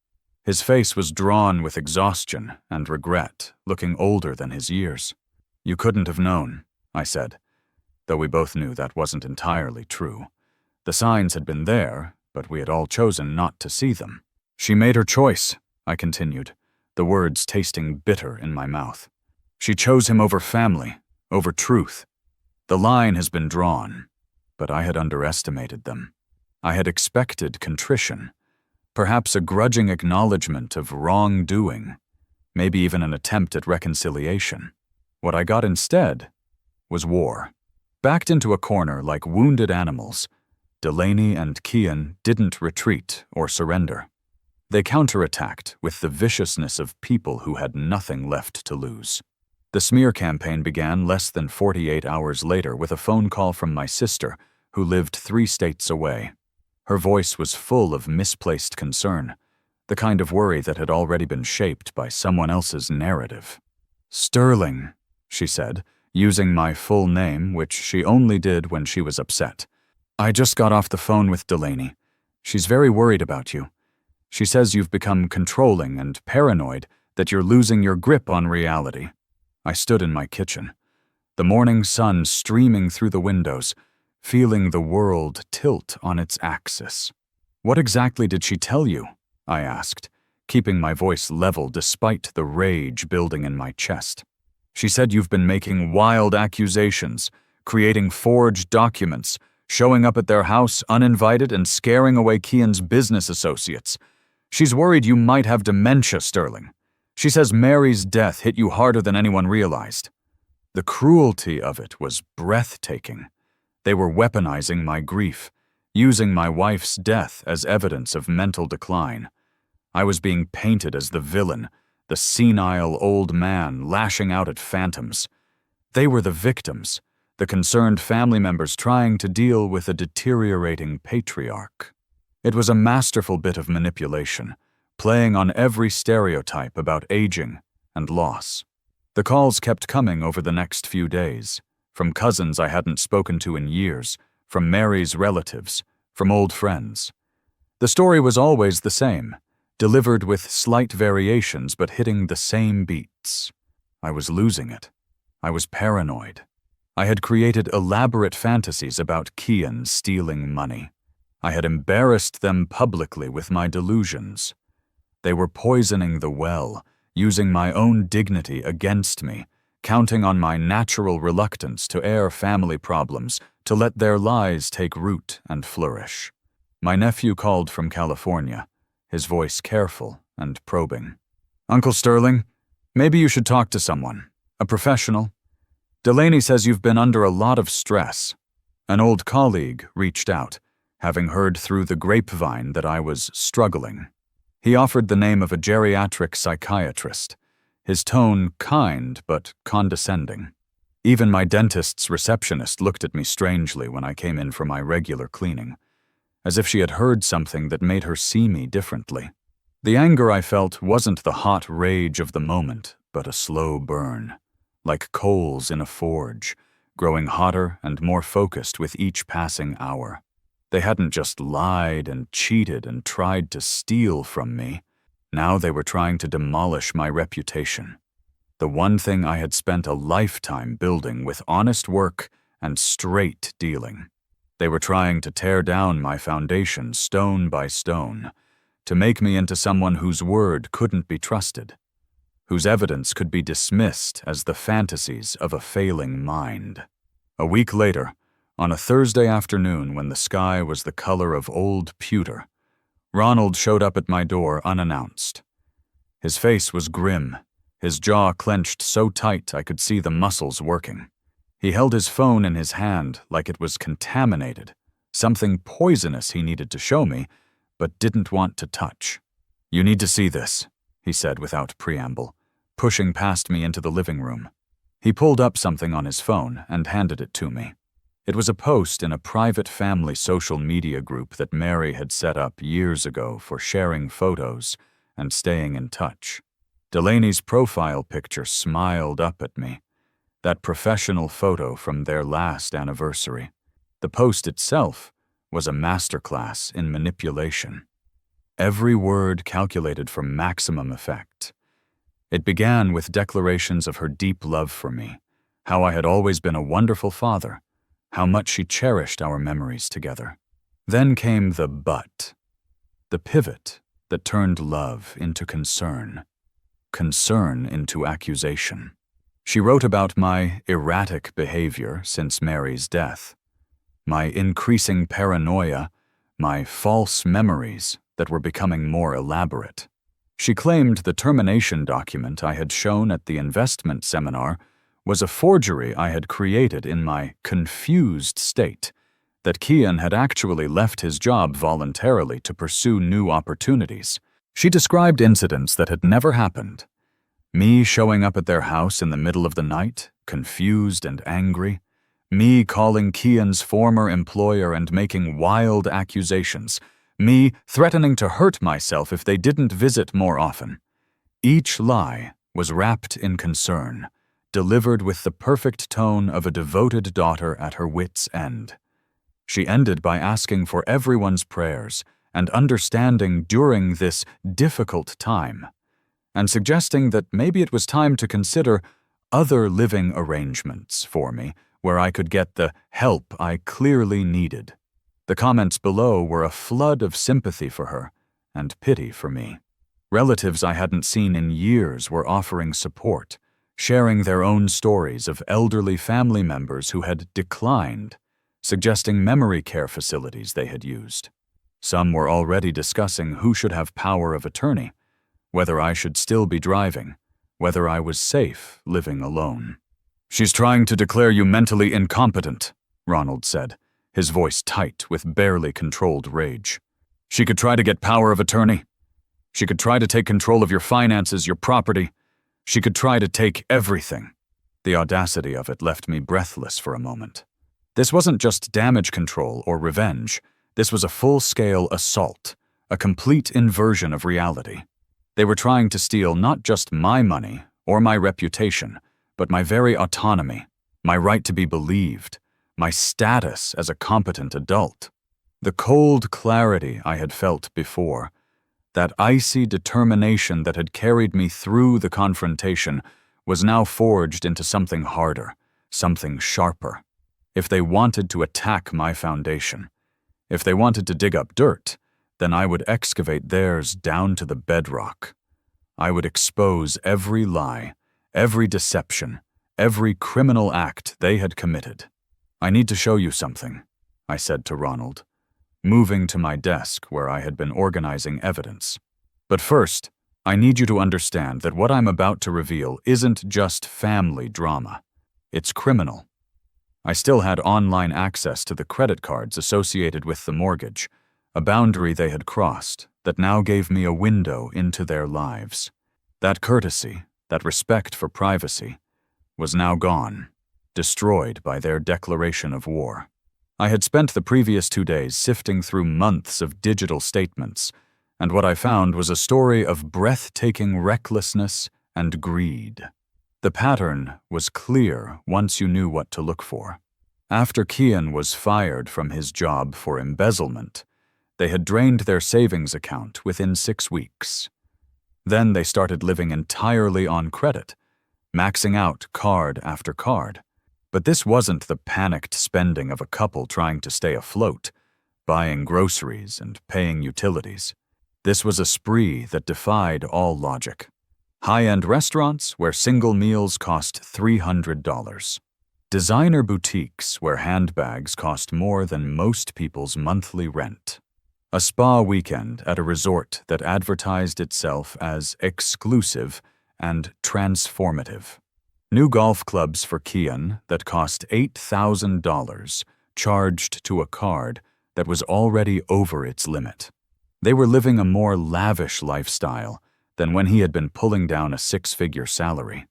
His face was drawn with exhaustion and regret, looking older than his years. "You couldn't have known," I said, though we both knew that wasn't entirely true. The signs had been there, but we had all chosen not to see them. "She made her choice," I continued, the words tasting bitter in my mouth. "She chose him over family, over truth. The line has been drawn, but I had underestimated them. I had expected contrition, perhaps a grudging acknowledgement of wrongdoing, maybe even an attempt at reconciliation. What I got instead was war. Backed into a corner like wounded animals, Delaney and Kian didn't retreat or surrender. They counterattacked with the viciousness of people who had nothing left to lose. The smear campaign began less than 48 hours later with a phone call from my sister, who lived 3 states away. Her voice was full of misplaced concern, the kind of worry that had already been shaped by someone else's narrative. "Sterling," she said, using my full name, which she only did when she was upset. "I just got off the phone with Delaney. She's very worried about you. She says you've become controlling and paranoid, that you're losing your grip on reality." I stood in my kitchen, the morning sun streaming through the windows, feeling the world tilt on its axis. "What exactly did she tell you?" I asked, keeping my voice level despite the rage building in my chest. "She said you've been making wild accusations, creating forged documents, showing up at their house uninvited and scaring away Kian's business associates. She's worried you might have dementia, Sterling. She says Mary's death hit you harder than anyone realized." The cruelty of it was breathtaking. They were weaponizing my grief, using my wife's death as evidence of mental decline. I was being painted as the villain, the senile old man lashing out at phantoms. They were the victims, the concerned family members trying to deal with a deteriorating patriarch. It was a masterful bit of manipulation, playing on every stereotype about aging and loss. The calls kept coming over the next few days, from cousins I hadn't spoken to in years, from Mary's relatives, from old friends. The story was always the same, delivered with slight variations but hitting the same beats. I was losing it. I was paranoid. I had created elaborate fantasies about Kian stealing money. I had embarrassed them publicly with my delusions. They were poisoning the well, using my own dignity against me, counting on my natural reluctance to air family problems, to let their lies take root and flourish. My nephew called from California, his voice careful and probing. "Uncle Sterling, maybe you should talk to someone, a professional. Delaney says you've been under a lot of stress." An old colleague reached out, having heard through the grapevine that I was struggling. He offered the name of a geriatric psychiatrist, his tone kind but condescending. Even my dentist's receptionist looked at me strangely when I came in for my regular cleaning, as if she had heard something that made her see me differently. The anger I felt wasn't the hot rage of the moment, but a slow burn, like coals in a forge, growing hotter and more focused with each passing hour. They hadn't just lied and cheated and tried to steal from me. Now they were trying to demolish my reputation. The one thing I had spent a lifetime building with honest work and straight dealing. They were trying to tear down my foundation stone by stone, to make me into someone whose word couldn't be trusted, whose evidence could be dismissed as the fantasies of a failing mind. A week later, on a Thursday afternoon when the sky was the color of old pewter, Ronald showed up at my door unannounced. His face was grim, his jaw clenched so tight I could see the muscles working. He held his phone in his hand like it was contaminated, something poisonous he needed to show me, but didn't want to touch. "You need to see this," he said without preamble, pushing past me into the living room. He pulled up something on his phone and handed it to me. It was a post in a private family social media group that Mary had set up years ago for sharing photos and staying in touch. Delaney's profile picture smiled up at me, that professional photo from their last anniversary. The post itself was a masterclass in manipulation. Every word calculated for maximum effect. It began with declarations of her deep love for me, how I had always been a wonderful father, how much she cherished our memories together. Then came the but, the pivot that turned love into concern, concern into accusation. She wrote about my erratic behavior since Mary's death, my increasing paranoia, my false memories that were becoming more elaborate. She claimed the termination document I had shown at the investment seminar was a forgery I had created in my confused state, that Kian had actually left his job voluntarily to pursue new opportunities. She described incidents that had never happened. Me showing up at their house in the middle of the night, confused and angry. Me calling Kian's former employer and making wild accusations. Me threatening to hurt myself if they didn't visit more often. Each lie was wrapped in concern, delivered with the perfect tone of a devoted daughter at her wit's end. She ended by asking for everyone's prayers and understanding during this difficult time, and suggesting that maybe it was time to consider other living arrangements for me where I could get the help I clearly needed. The comments below were a flood of sympathy for her and pity for me. Relatives I hadn't seen in years were offering support, sharing their own stories of elderly family members who had declined, suggesting memory care facilities they had used. Some were already discussing who should have power of attorney, whether I should still be driving, whether I was safe living alone. "She's trying to declare you mentally incompetent," Ronald said, his voice tight with barely controlled rage. "She could try to get power of attorney. She could try to take control of your finances, your property. She could try to take everything." The audacity of it left me breathless for a moment. This wasn't just damage control or revenge. This was a full-scale assault, a complete inversion of reality. They were trying to steal not just my money or my reputation, but my very autonomy, my right to be believed, my status as a competent adult. The cold clarity I had felt before, that icy determination that had carried me through the confrontation, was now forged into something harder, something sharper. If they wanted to attack my foundation, if they wanted to dig up dirt, then I would excavate theirs down to the bedrock. I would expose every lie, every deception, every criminal act they had committed. "I need to show you something," I said to Ronald, moving to my desk where I had been organizing evidence. "But first, I need you to understand that what I'm about to reveal isn't just family drama. It's criminal." I still had online access to the credit cards associated with the mortgage, a boundary they had crossed that now gave me a window into their lives. That courtesy, that respect for privacy, was now gone, destroyed by their declaration of war. I had spent the previous 2 days sifting through months of digital statements, and what I found was a story of breathtaking recklessness and greed. The pattern was clear once you knew what to look for. After Kian was fired from his job for embezzlement, they had drained their savings account within 6 weeks. Then they started living entirely on credit, maxing out card after card. But this wasn't the panicked spending of a couple trying to stay afloat, buying groceries and paying utilities. This was a spree that defied all logic. High-end restaurants where single meals cost $300. Designer boutiques where handbags cost more than most people's monthly rent. A spa weekend at a resort that advertised itself as exclusive and transformative. New golf clubs for Kian that cost $8,000 charged to a card that was already over its limit. They were living a more lavish lifestyle than when he had been pulling down a 6-figure salary.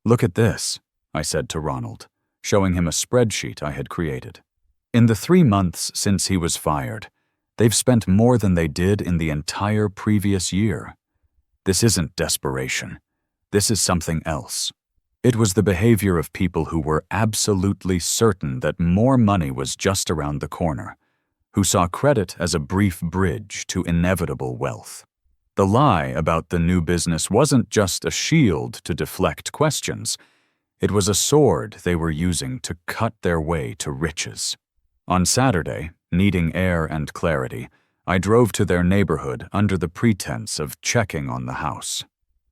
"Look at this," I said to Ronald, showing him a spreadsheet I had created. "In the 3 months since he was fired, they've spent more than they did in the entire previous year. This isn't desperation. This is something else." It was the behavior of people who were absolutely certain that more money was just around the corner, who saw credit as a brief bridge to inevitable wealth. The lie about the new business wasn't just a shield to deflect questions. It was a sword they were using to cut their way to riches. On Saturday, needing air and clarity, I drove to their neighborhood under the pretense of checking on the house.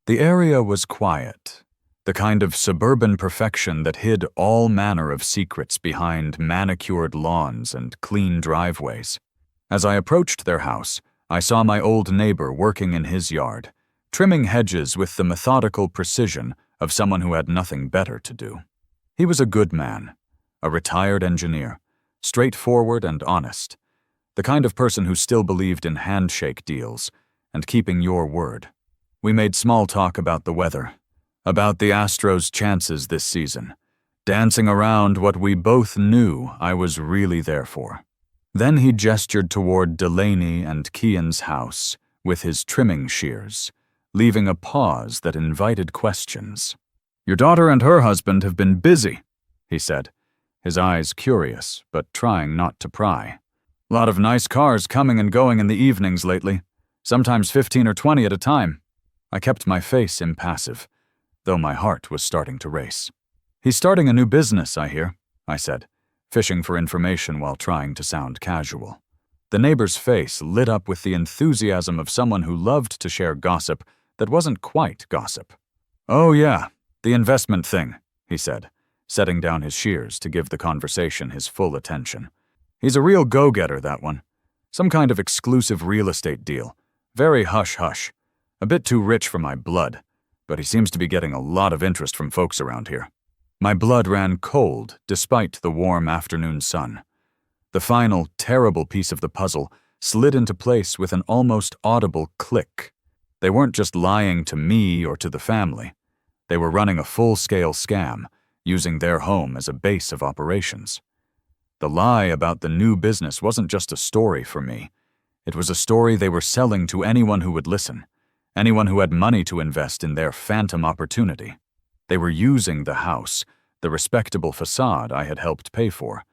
The area was quiet, the kind of suburban perfection that hid all manner of secrets behind manicured lawns and clean driveways. As I approached their house, I saw my old neighbor working in his yard, trimming hedges with the methodical precision of someone who had nothing better to do. He was a good man, a retired engineer, straightforward and honest, the kind of person who still believed in handshake deals and keeping your word. We made small talk about the weather, about the Astros' chances this season, dancing around what we both knew I was really there for. Then he gestured toward Delaney and Kian's house with his trimming shears, leaving a pause that invited questions. "Your daughter and her husband have been busy," he said, his eyes curious but trying not to pry. "Lot of nice cars coming and going in the evenings lately, sometimes 15 or 20 at a time." I kept my face impassive, though my heart was starting to race. "He's starting a new business, I hear," I said, fishing for information while trying to sound casual. The neighbor's face lit up with the enthusiasm of someone who loved to share gossip that wasn't quite gossip. "Oh yeah, the investment thing," he said, setting down his shears to give the conversation his full attention. "He's a real go-getter, that one. Some kind of exclusive real estate deal. Very hush-hush. A bit too rich for my blood, but he seems to be getting a lot of interest from folks around here." My blood ran cold despite the warm afternoon sun. The final, terrible piece of the puzzle slid into place with an almost audible click. They weren't just lying to me or to the family. They were running a full-scale scam, using their home as a base of operations. The lie about the new business wasn't just a story for me. It was a story they were selling to anyone who would listen, anyone who had money to invest in their phantom opportunity. They were using the house, the respectable facade I had helped pay for,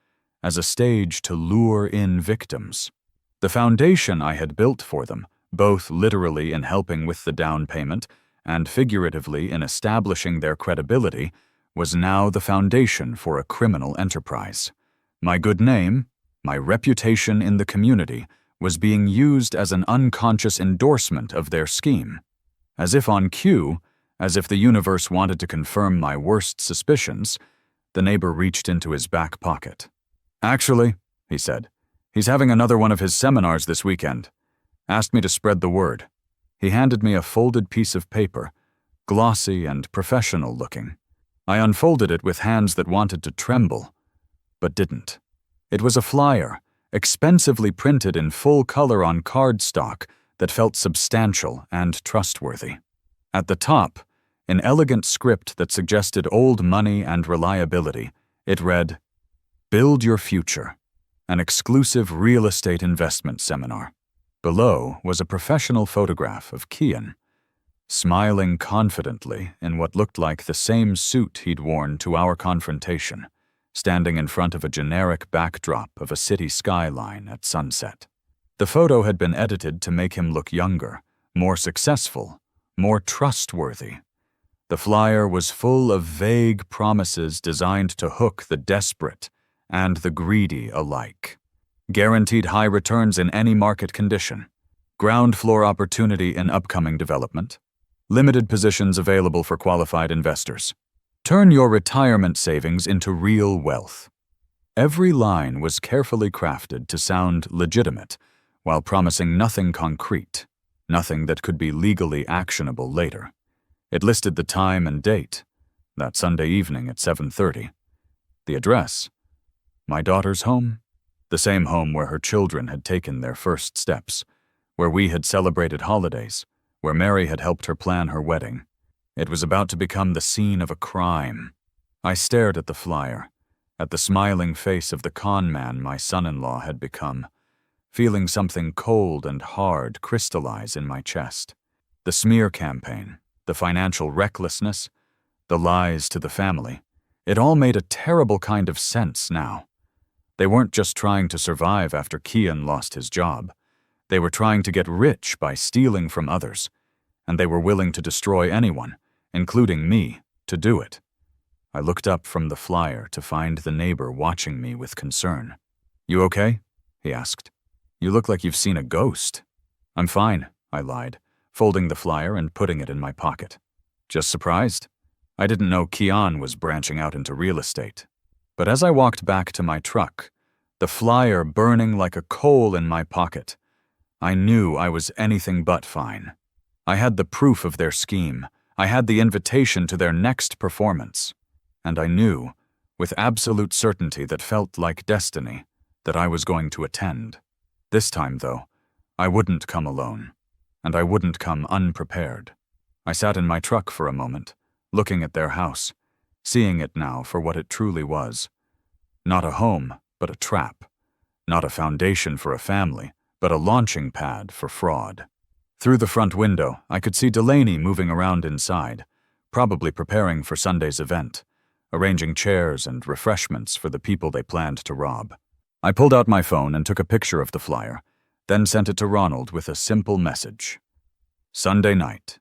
as a stage to lure in victims. The foundation I had built for them, both literally in helping with the down payment and figuratively in establishing their credibility, was now the foundation for a criminal enterprise. My good name, my reputation in the community, was being used as an unconscious endorsement of their scheme. As if on cue, as if the universe wanted to confirm my worst suspicions, the neighbor reached into his back pocket. "Actually," he said, "he's having another one of his seminars this weekend. Asked me to spread the word." He handed me a folded piece of paper, glossy and professional looking. I unfolded it with hands that wanted to tremble, but didn't. It was a flyer, expensively printed in full color on cardstock that felt substantial and trustworthy. At the top, in elegant script that suggested old money and reliability, it read, "Build Your Future, an exclusive real estate investment seminar." Below was a professional photograph of Kian, smiling confidently in what looked like the same suit he'd worn to our confrontation, standing in front of a generic backdrop of a city skyline at sunset. The photo had been edited to make him look younger, more successful, more trustworthy. The flyer was full of vague promises designed to hook the desperate and the greedy alike. Guaranteed high returns in any market condition, ground floor opportunity in upcoming development, limited positions available for qualified investors. Turn your retirement savings into real wealth. Every line was carefully crafted to sound legitimate, while promising nothing concrete, nothing that could be legally actionable later. It listed the time and date, that Sunday evening at 7:30. The address, my daughter's home, the same home where her children had taken their first steps, where we had celebrated holidays, where Mary had helped her plan her wedding. It was about to become the scene of a crime. I stared at the flyer, at the smiling face of the con man my son-in-law had become, feeling something cold and hard crystallize in my chest. The smear campaign, the financial recklessness, the lies to the family, it all made a terrible kind of sense now. They weren't just trying to survive after Kian lost his job. They were trying to get rich by stealing from others, and they were willing to destroy anyone, including me, to do it. I looked up from the flyer to find the neighbor watching me with concern. "You okay?" he asked. "You look like you've seen a ghost." "I'm fine," I lied, folding the flyer and putting it in my pocket. "Just surprised? I didn't know Kian was branching out into real estate." But as I walked back to my truck, the flyer burning like a coal in my pocket, I knew I was anything but fine. I had the proof of their scheme. I had the invitation to their next performance. And I knew, with absolute certainty that felt like destiny, that I was going to attend. This time, though, I wouldn't come alone, and I wouldn't come unprepared. I sat in my truck for a moment, looking at their house, seeing it now for what it truly was. Not a home, but a trap. Not a foundation for a family, but a launching pad for fraud. Through the front window, I could see Delaney moving around inside, probably preparing for Sunday's event, arranging chairs and refreshments for the people they planned to rob. I pulled out my phone and took a picture of the flyer, then sent it to Ronald with a simple message. "Sunday night.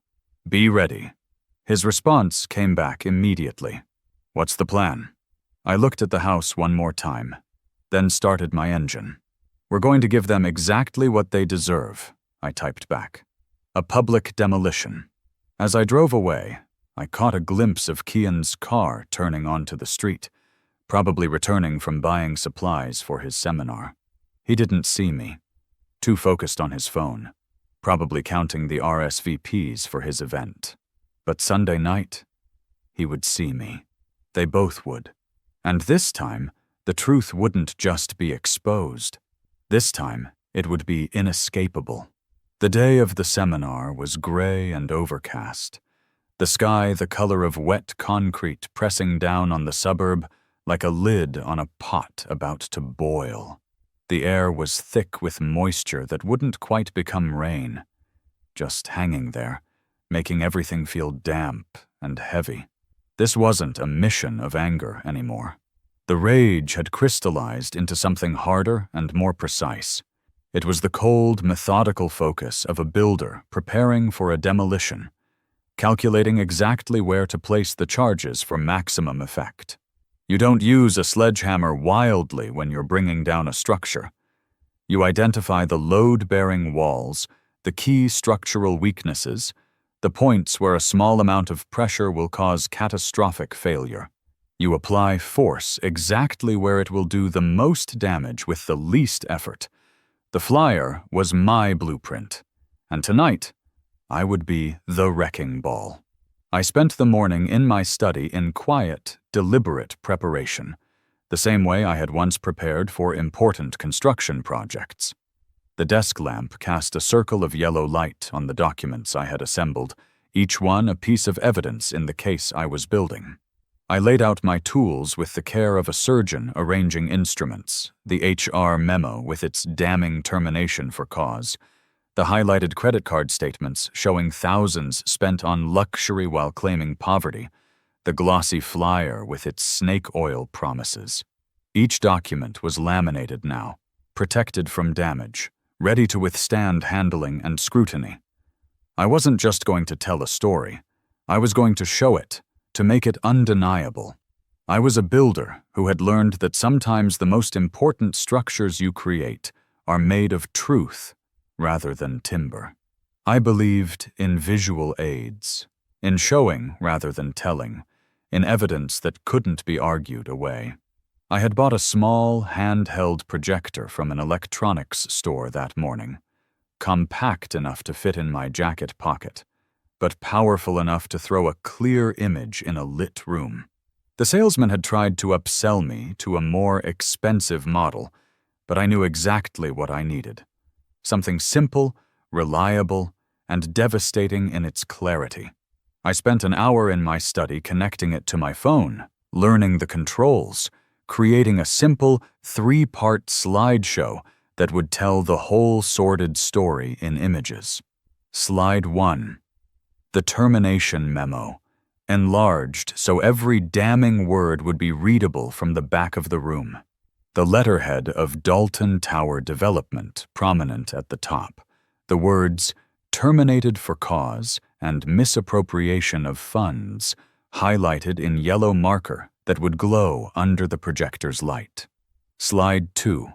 Be ready." His response came back immediately. "What's the plan?" I looked at the house one more time, then started my engine. "We're going to give them exactly what they deserve," I typed back. "A public demolition." As I drove away, I caught a glimpse of Kian's car turning onto the street, probably returning from buying supplies for his seminar. He didn't see me, too focused on his phone, probably counting the RSVPs for his event. But Sunday night, he would see me. They both would. And this time, The truth wouldn't just be exposed. This time, it would be inescapable. The day of the seminar was gray and overcast. The sky the color of wet concrete pressing down on the suburb like a lid on a pot about to boil. The air was thick with moisture that wouldn't quite become rain, just hanging there, making everything feel damp and heavy. This wasn't a mission of anger anymore. The rage had crystallized into something harder and more precise. It was the cold, methodical focus of a builder preparing for a demolition, calculating exactly where to place the charges for maximum effect. You don't use a sledgehammer wildly when you're bringing down a structure. You identify the load-bearing walls, the key structural weaknesses, the points where a small amount of pressure will cause catastrophic failure. You apply force exactly where it will do the most damage with the least effort. The flyer was my blueprint, and tonight, I would be the wrecking ball. I spent the morning in my study in quiet, deliberate preparation, the same way I had once prepared for important construction projects. The desk lamp cast a circle of yellow light on the documents I had assembled, each one a piece of evidence in the case I was building. I laid out my tools with the care of a surgeon arranging instruments, the HR memo with its damning termination for cause, the highlighted credit card statements showing thousands spent on luxury while claiming poverty, the glossy flyer with its snake oil promises. Each document was laminated now, protected from damage, ready to withstand handling and scrutiny. I wasn't just going to tell a story. I was going to show it, to make it undeniable. I was a builder who had learned that sometimes the most important structures you create are made of truth rather than timber. I believed in visual aids, in showing rather than telling, in evidence that couldn't be argued away. I had bought a small, handheld projector from an electronics store that morning, compact enough to fit in my jacket pocket, but powerful enough to throw a clear image in a lit room. The salesman had tried to upsell me to a more expensive model, but I knew exactly what I needed. Something simple, reliable, and devastating in its clarity. I spent an hour in my study connecting it to my phone, learning the controls, creating a simple, 3-part slideshow that would tell the whole sordid story in images. Slide 1. The termination memo, enlarged so every damning word would be readable from the back of the room. The letterhead of Dalton Tower Development prominent at the top. The words, terminated for cause and misappropriation of funds, highlighted in yellow marker that would glow under the projector's light. Slide 2.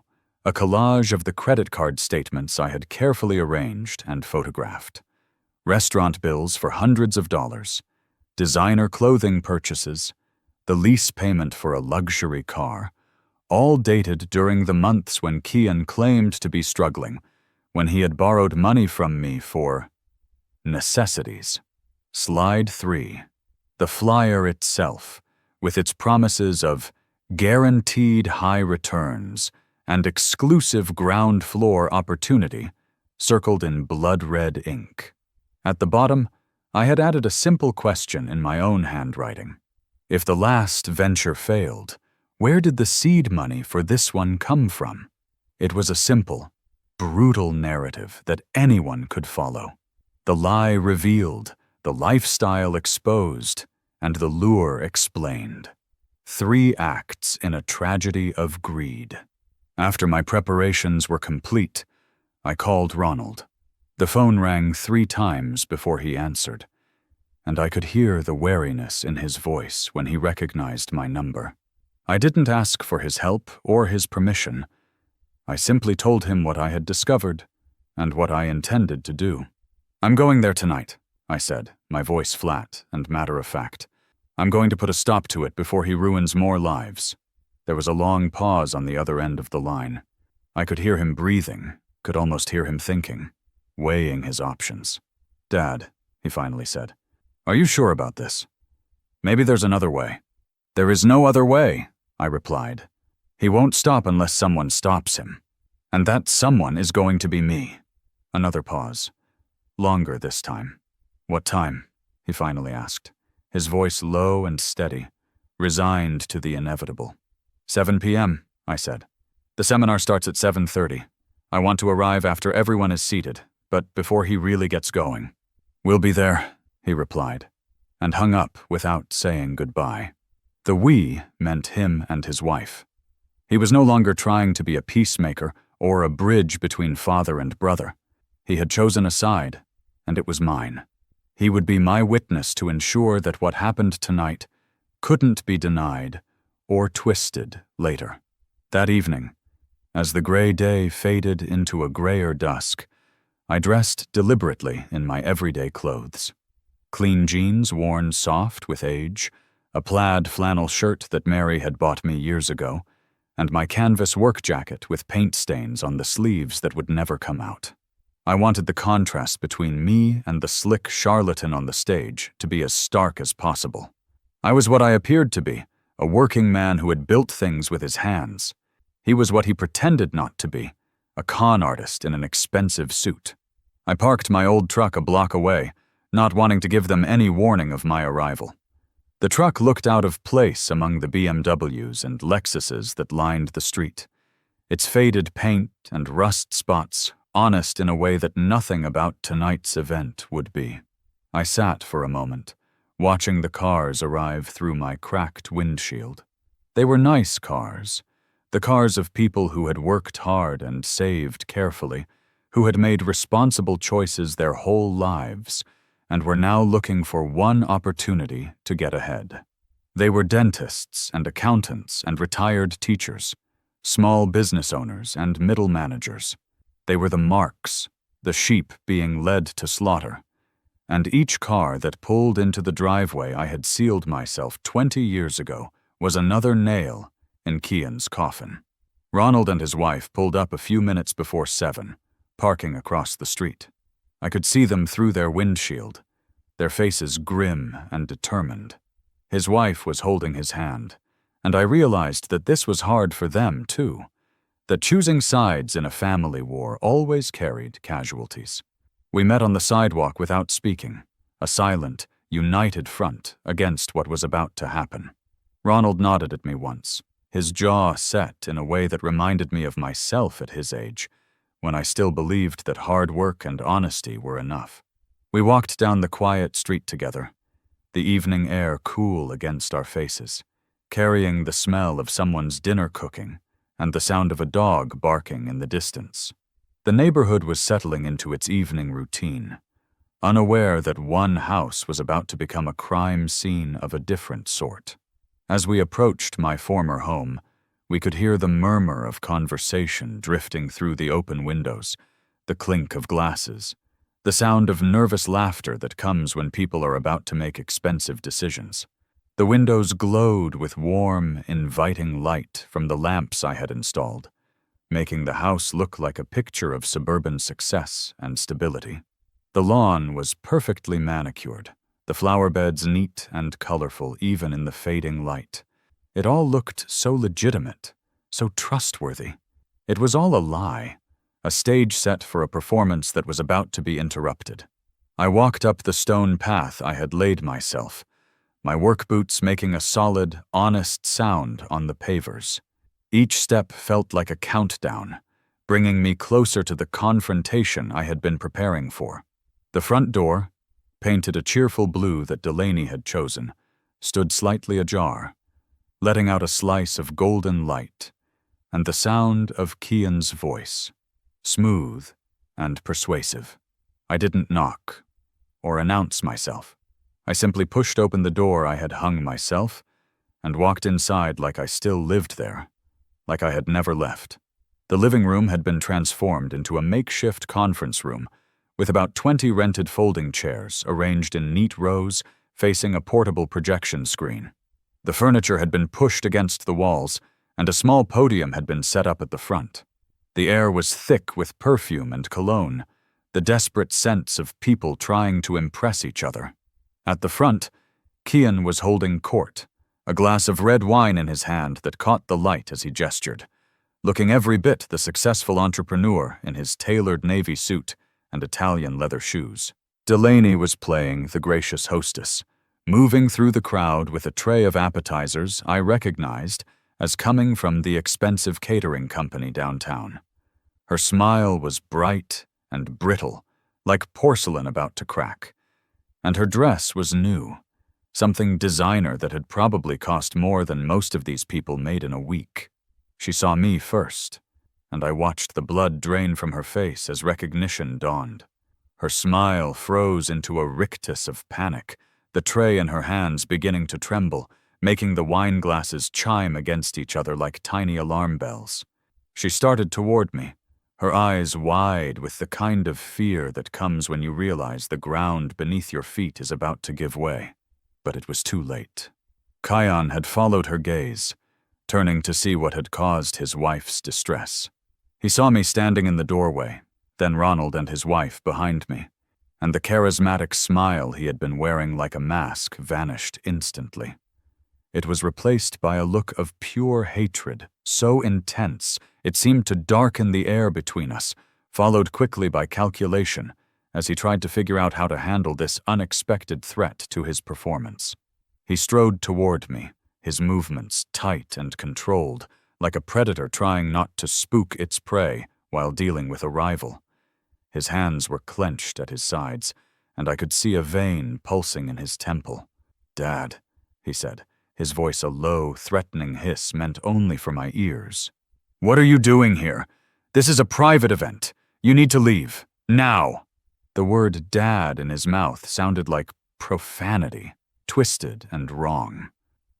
A collage of the credit card statements I had carefully arranged and photographed. Restaurant bills for hundreds of dollars, designer clothing purchases, the lease payment for a luxury car, all dated during the months when Kian claimed to be struggling, when he had borrowed money from me for necessities. Slide 3. The flyer itself, with its promises of guaranteed high returns and exclusive ground floor opportunity, circled in blood-red ink. At the bottom, I had added a simple question in my own handwriting. If the last venture failed, where did the seed money for this one come from? It was a simple, brutal narrative that anyone could follow. The lie revealed, the lifestyle exposed, and the lure explained. 3 acts in a tragedy of greed. After my preparations were complete, I called Ronald. The phone rang 3 times before he answered, and I could hear the wariness in his voice when he recognized my number. I didn't ask for his help or his permission. I simply told him what I had discovered and what I intended to do. I'm going there tonight, I said, my voice flat and matter-of-fact. I'm going to put a stop to it before he ruins more lives. There was a long pause on the other end of the line. I could hear him breathing, could almost hear him thinking, weighing his options. Dad, he finally said, are you sure about this? Maybe there's another way. There is no other way, I replied. He won't stop unless someone stops him. And that someone is going to be me. Another pause. Longer this time. What time? He finally asked, his voice low and steady, resigned to the inevitable. 7 p.m., I said. The seminar starts at 7:30. I want to arrive after everyone is seated, but before he really gets going. We'll be there, he replied, and hung up without saying goodbye. The we meant him and his wife. He was no longer trying to be a peacemaker or a bridge between father and brother. He had chosen a side, and it was mine. He would be my witness to ensure that what happened tonight couldn't be denied or twisted later. That evening, as the gray day faded into a grayer dusk, I dressed deliberately in my everyday clothes. Clean jeans worn soft with age, a plaid flannel shirt that Mary had bought me years ago, and my canvas work jacket with paint stains on the sleeves that would never come out. I wanted the contrast between me and the slick charlatan on the stage to be as stark as possible. I was what I appeared to be, a working man who had built things with his hands. He was what he pretended not to be, a con artist in an expensive suit. I parked my old truck a block away, not wanting to give them any warning of my arrival. The truck looked out of place among the BMWs and Lexuses that lined the street, its faded paint and rust spots honest in a way that nothing about tonight's event would be. I sat for a moment, watching the cars arrive through my cracked windshield. They were nice cars, the cars of people who had worked hard and saved carefully, who had made responsible choices their whole lives, and were now looking for one opportunity to get ahead. They were dentists and accountants and retired teachers, small business owners and middle managers. They were the marks, the sheep being led to slaughter, and each car that pulled into the driveway I had sealed myself 20 years ago was another nail in Kian's coffin. Ronald and his wife pulled up a few minutes before 7, parking across the street. I could see them through their windshield, their faces grim and determined. His wife was holding his hand, and I realized that this was hard for them, too, that choosing sides in a family war always carried casualties. We met on the sidewalk without speaking, a silent, united front against what was about to happen. Ronald nodded at me once, his jaw set in a way that reminded me of myself at his age, when I still believed that hard work and honesty were enough. We walked down the quiet street together, the evening air cool against our faces, carrying the smell of someone's dinner cooking and the sound of a dog barking in the distance. The neighborhood was settling into its evening routine, unaware that one house was about to become a crime scene of a different sort. As we approached my former home, we could hear the murmur of conversation drifting through the open windows, the clink of glasses, the sound of nervous laughter that comes when people are about to make expensive decisions. The windows glowed with warm, inviting light from the lamps I had installed, making the house look like a picture of suburban success and stability. The lawn was perfectly manicured, the flower beds neat and colorful even in the fading light. It all looked so legitimate, so trustworthy. It was all a lie, a stage set for a performance that was about to be interrupted. I walked up the stone path I had laid myself, my work boots making a solid, honest sound on the pavers. Each step felt like a countdown, bringing me closer to the confrontation I had been preparing for. The front door, painted a cheerful blue that Delaney had chosen, stood slightly ajar, letting out a slice of golden light, and the sound of Kian's voice, smooth and persuasive. I didn't knock or announce myself. I simply pushed open the door I had hung myself and walked inside like I still lived there, like I had never left. The living room had been transformed into a makeshift conference room with about 20 rented folding chairs arranged in neat rows facing a portable projection screen. The furniture had been pushed against the walls, and a small podium had been set up at the front. The air was thick with perfume and cologne, the desperate scents of people trying to impress each other. At the front, Kian was holding court, a glass of red wine in his hand that caught the light as he gestured, looking every bit the successful entrepreneur in his tailored navy suit and Italian leather shoes. Delaney was playing the gracious hostess, moving through the crowd with a tray of appetizers I recognized as coming from the expensive catering company downtown. Her smile was bright and brittle, like porcelain about to crack, and her dress was new, something designer that had probably cost more than most of these people made in a week. She saw me first, and I watched the blood drain from her face as recognition dawned. Her smile froze into a rictus of panic, the tray in her hands beginning to tremble, making the wine glasses chime against each other like tiny alarm bells. She started toward me, her eyes wide with the kind of fear that comes when you realize the ground beneath your feet is about to give way. But it was too late. Kian had followed her gaze, turning to see what had caused his wife's distress. He saw me standing in the doorway, then Ronald and his wife behind me, and the charismatic smile he had been wearing like a mask vanished instantly. It was replaced by a look of pure hatred, so intense it seemed to darken the air between us, followed quickly by calculation as he tried to figure out how to handle this unexpected threat to his performance. He strode toward me, his movements tight and controlled, like a predator trying not to spook its prey while dealing with a rival. His hands were clenched at his sides, and I could see a vein pulsing in his temple. "Dad," he said, his voice a low, threatening hiss meant only for my ears. "What are you doing here? This is a private event. You need to leave. Now!" The word "dad" in his mouth sounded like profanity, twisted and wrong.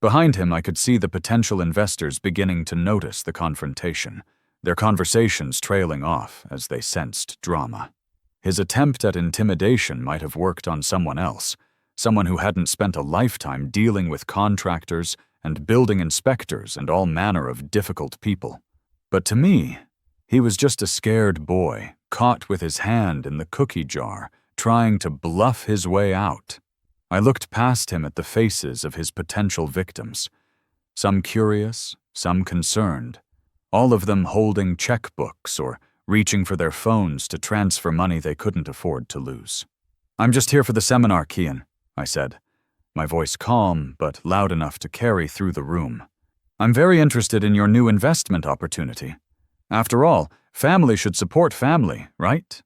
Behind him, I could see the potential investors beginning to notice the confrontation, their conversations trailing off as they sensed drama. His attempt at intimidation might have worked on someone else, someone who hadn't spent a lifetime dealing with contractors and building inspectors and all manner of difficult people. But to me, he was just a scared boy, caught with his hand in the cookie jar, trying to bluff his way out. I looked past him at the faces of his potential victims, some curious, some concerned, all of them holding checkbooks or reaching for their phones to transfer money they couldn't afford to lose. "I'm just here for the seminar, Kian," I said, my voice calm but loud enough to carry through the room. "I'm very interested in your new investment opportunity. After all, family should support family, right?"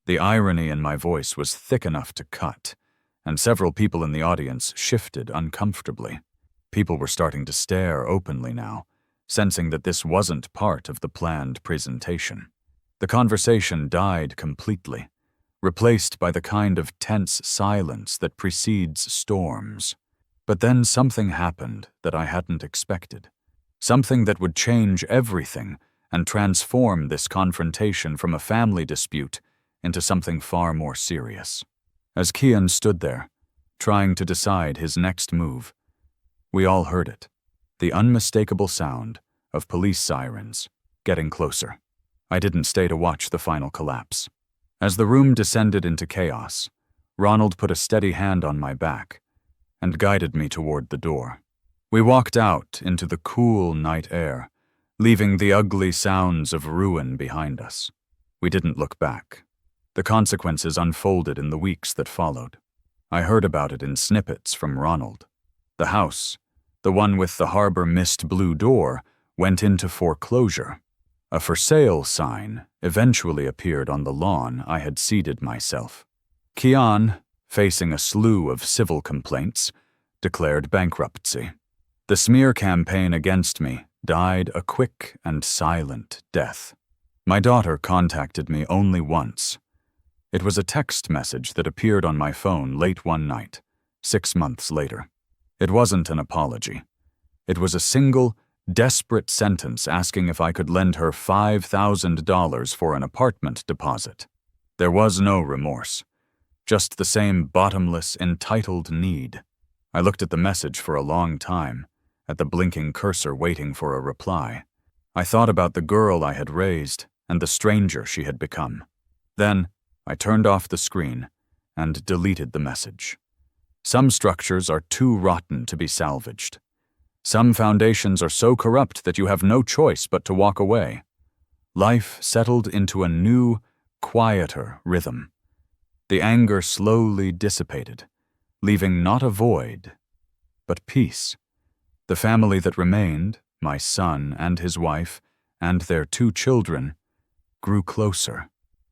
The irony in my voice was thick enough to cut, and several people in the audience shifted uncomfortably. People were starting to stare openly now, sensing that this wasn't part of the planned presentation. The conversation died completely, replaced by the kind of tense silence that precedes storms. But then something happened that I hadn't expected. Something that would change everything and transform this confrontation from a family dispute into something far more serious. As Kian stood there, trying to decide his next move, we all heard it, the unmistakable sound of police sirens getting closer. I didn't stay to watch the final collapse. As the room descended into chaos, Ronald put a steady hand on my back and guided me toward the door. We walked out into the cool night air, leaving the ugly sounds of ruin behind us. We didn't look back. The consequences unfolded in the weeks that followed. I heard about it in snippets from Ronald. The house, the one with the harbor mist blue door, went into foreclosure. A for sale sign eventually appeared on the lawn I had ceded myself. Kian, facing a slew of civil complaints, declared bankruptcy. The smear campaign against me died a quick and silent death. My daughter contacted me only once. It was a text message that appeared on my phone late one night, 6 months later. It wasn't an apology. It was a single, desperate sentence asking if I could lend her $5,000 for an apartment deposit. There was no remorse, just the same bottomless, entitled need. I looked at the message for a long time, at the blinking cursor waiting for a reply. I thought about the girl I had raised and the stranger she had become. Then, I turned off the screen and deleted the message. Some structures are too rotten to be salvaged. Some foundations are so corrupt that you have no choice but to walk away. Life settled into a new, quieter rhythm. The anger slowly dissipated, leaving not a void, but peace. The family that remained, my son and his wife, and their 2 children, grew closer.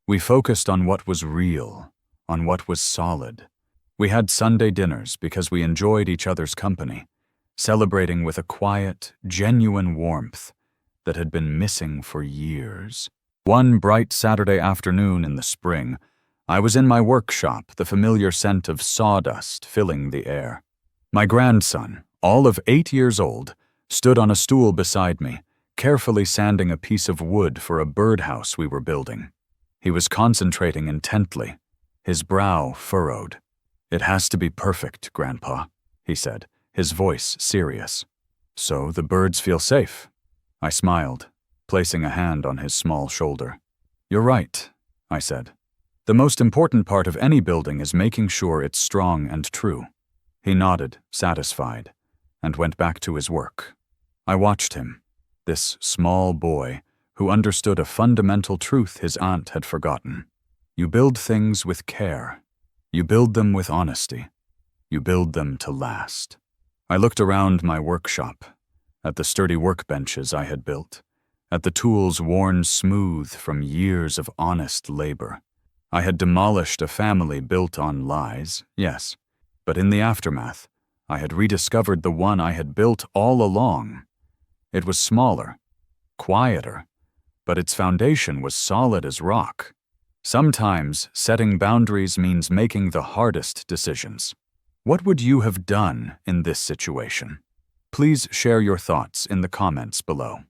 We focused on what was real, on what was solid. We had Sunday dinners because we enjoyed each other's company, celebrating with a quiet, genuine warmth that had been missing for years. One bright Saturday afternoon in the spring, I was in my workshop, the familiar scent of sawdust filling the air. My grandson, all of 8 years old, stood on a stool beside me, carefully sanding a piece of wood for a birdhouse we were building. He was concentrating intently, his brow furrowed. "It has to be perfect, Grandpa," he said, his voice serious. "So the birds feel safe." I smiled, placing a hand on his small shoulder. "You're right," I said. "The most important part of any building is making sure it's strong and true." He nodded, satisfied, and went back to his work. I watched him, this small boy who understood a fundamental truth his aunt had forgotten. You build things with care. You build them with honesty. You build them to last. I looked around my workshop, at the sturdy workbenches I had built, at the tools worn smooth from years of honest labor. I had demolished a family built on lies, yes, but in the aftermath, I had rediscovered the one I had built all along. It was smaller, quieter, but its foundation was solid as rock. Sometimes setting boundaries means making the hardest decisions. What would you have done in this situation? Please share your thoughts in the comments below.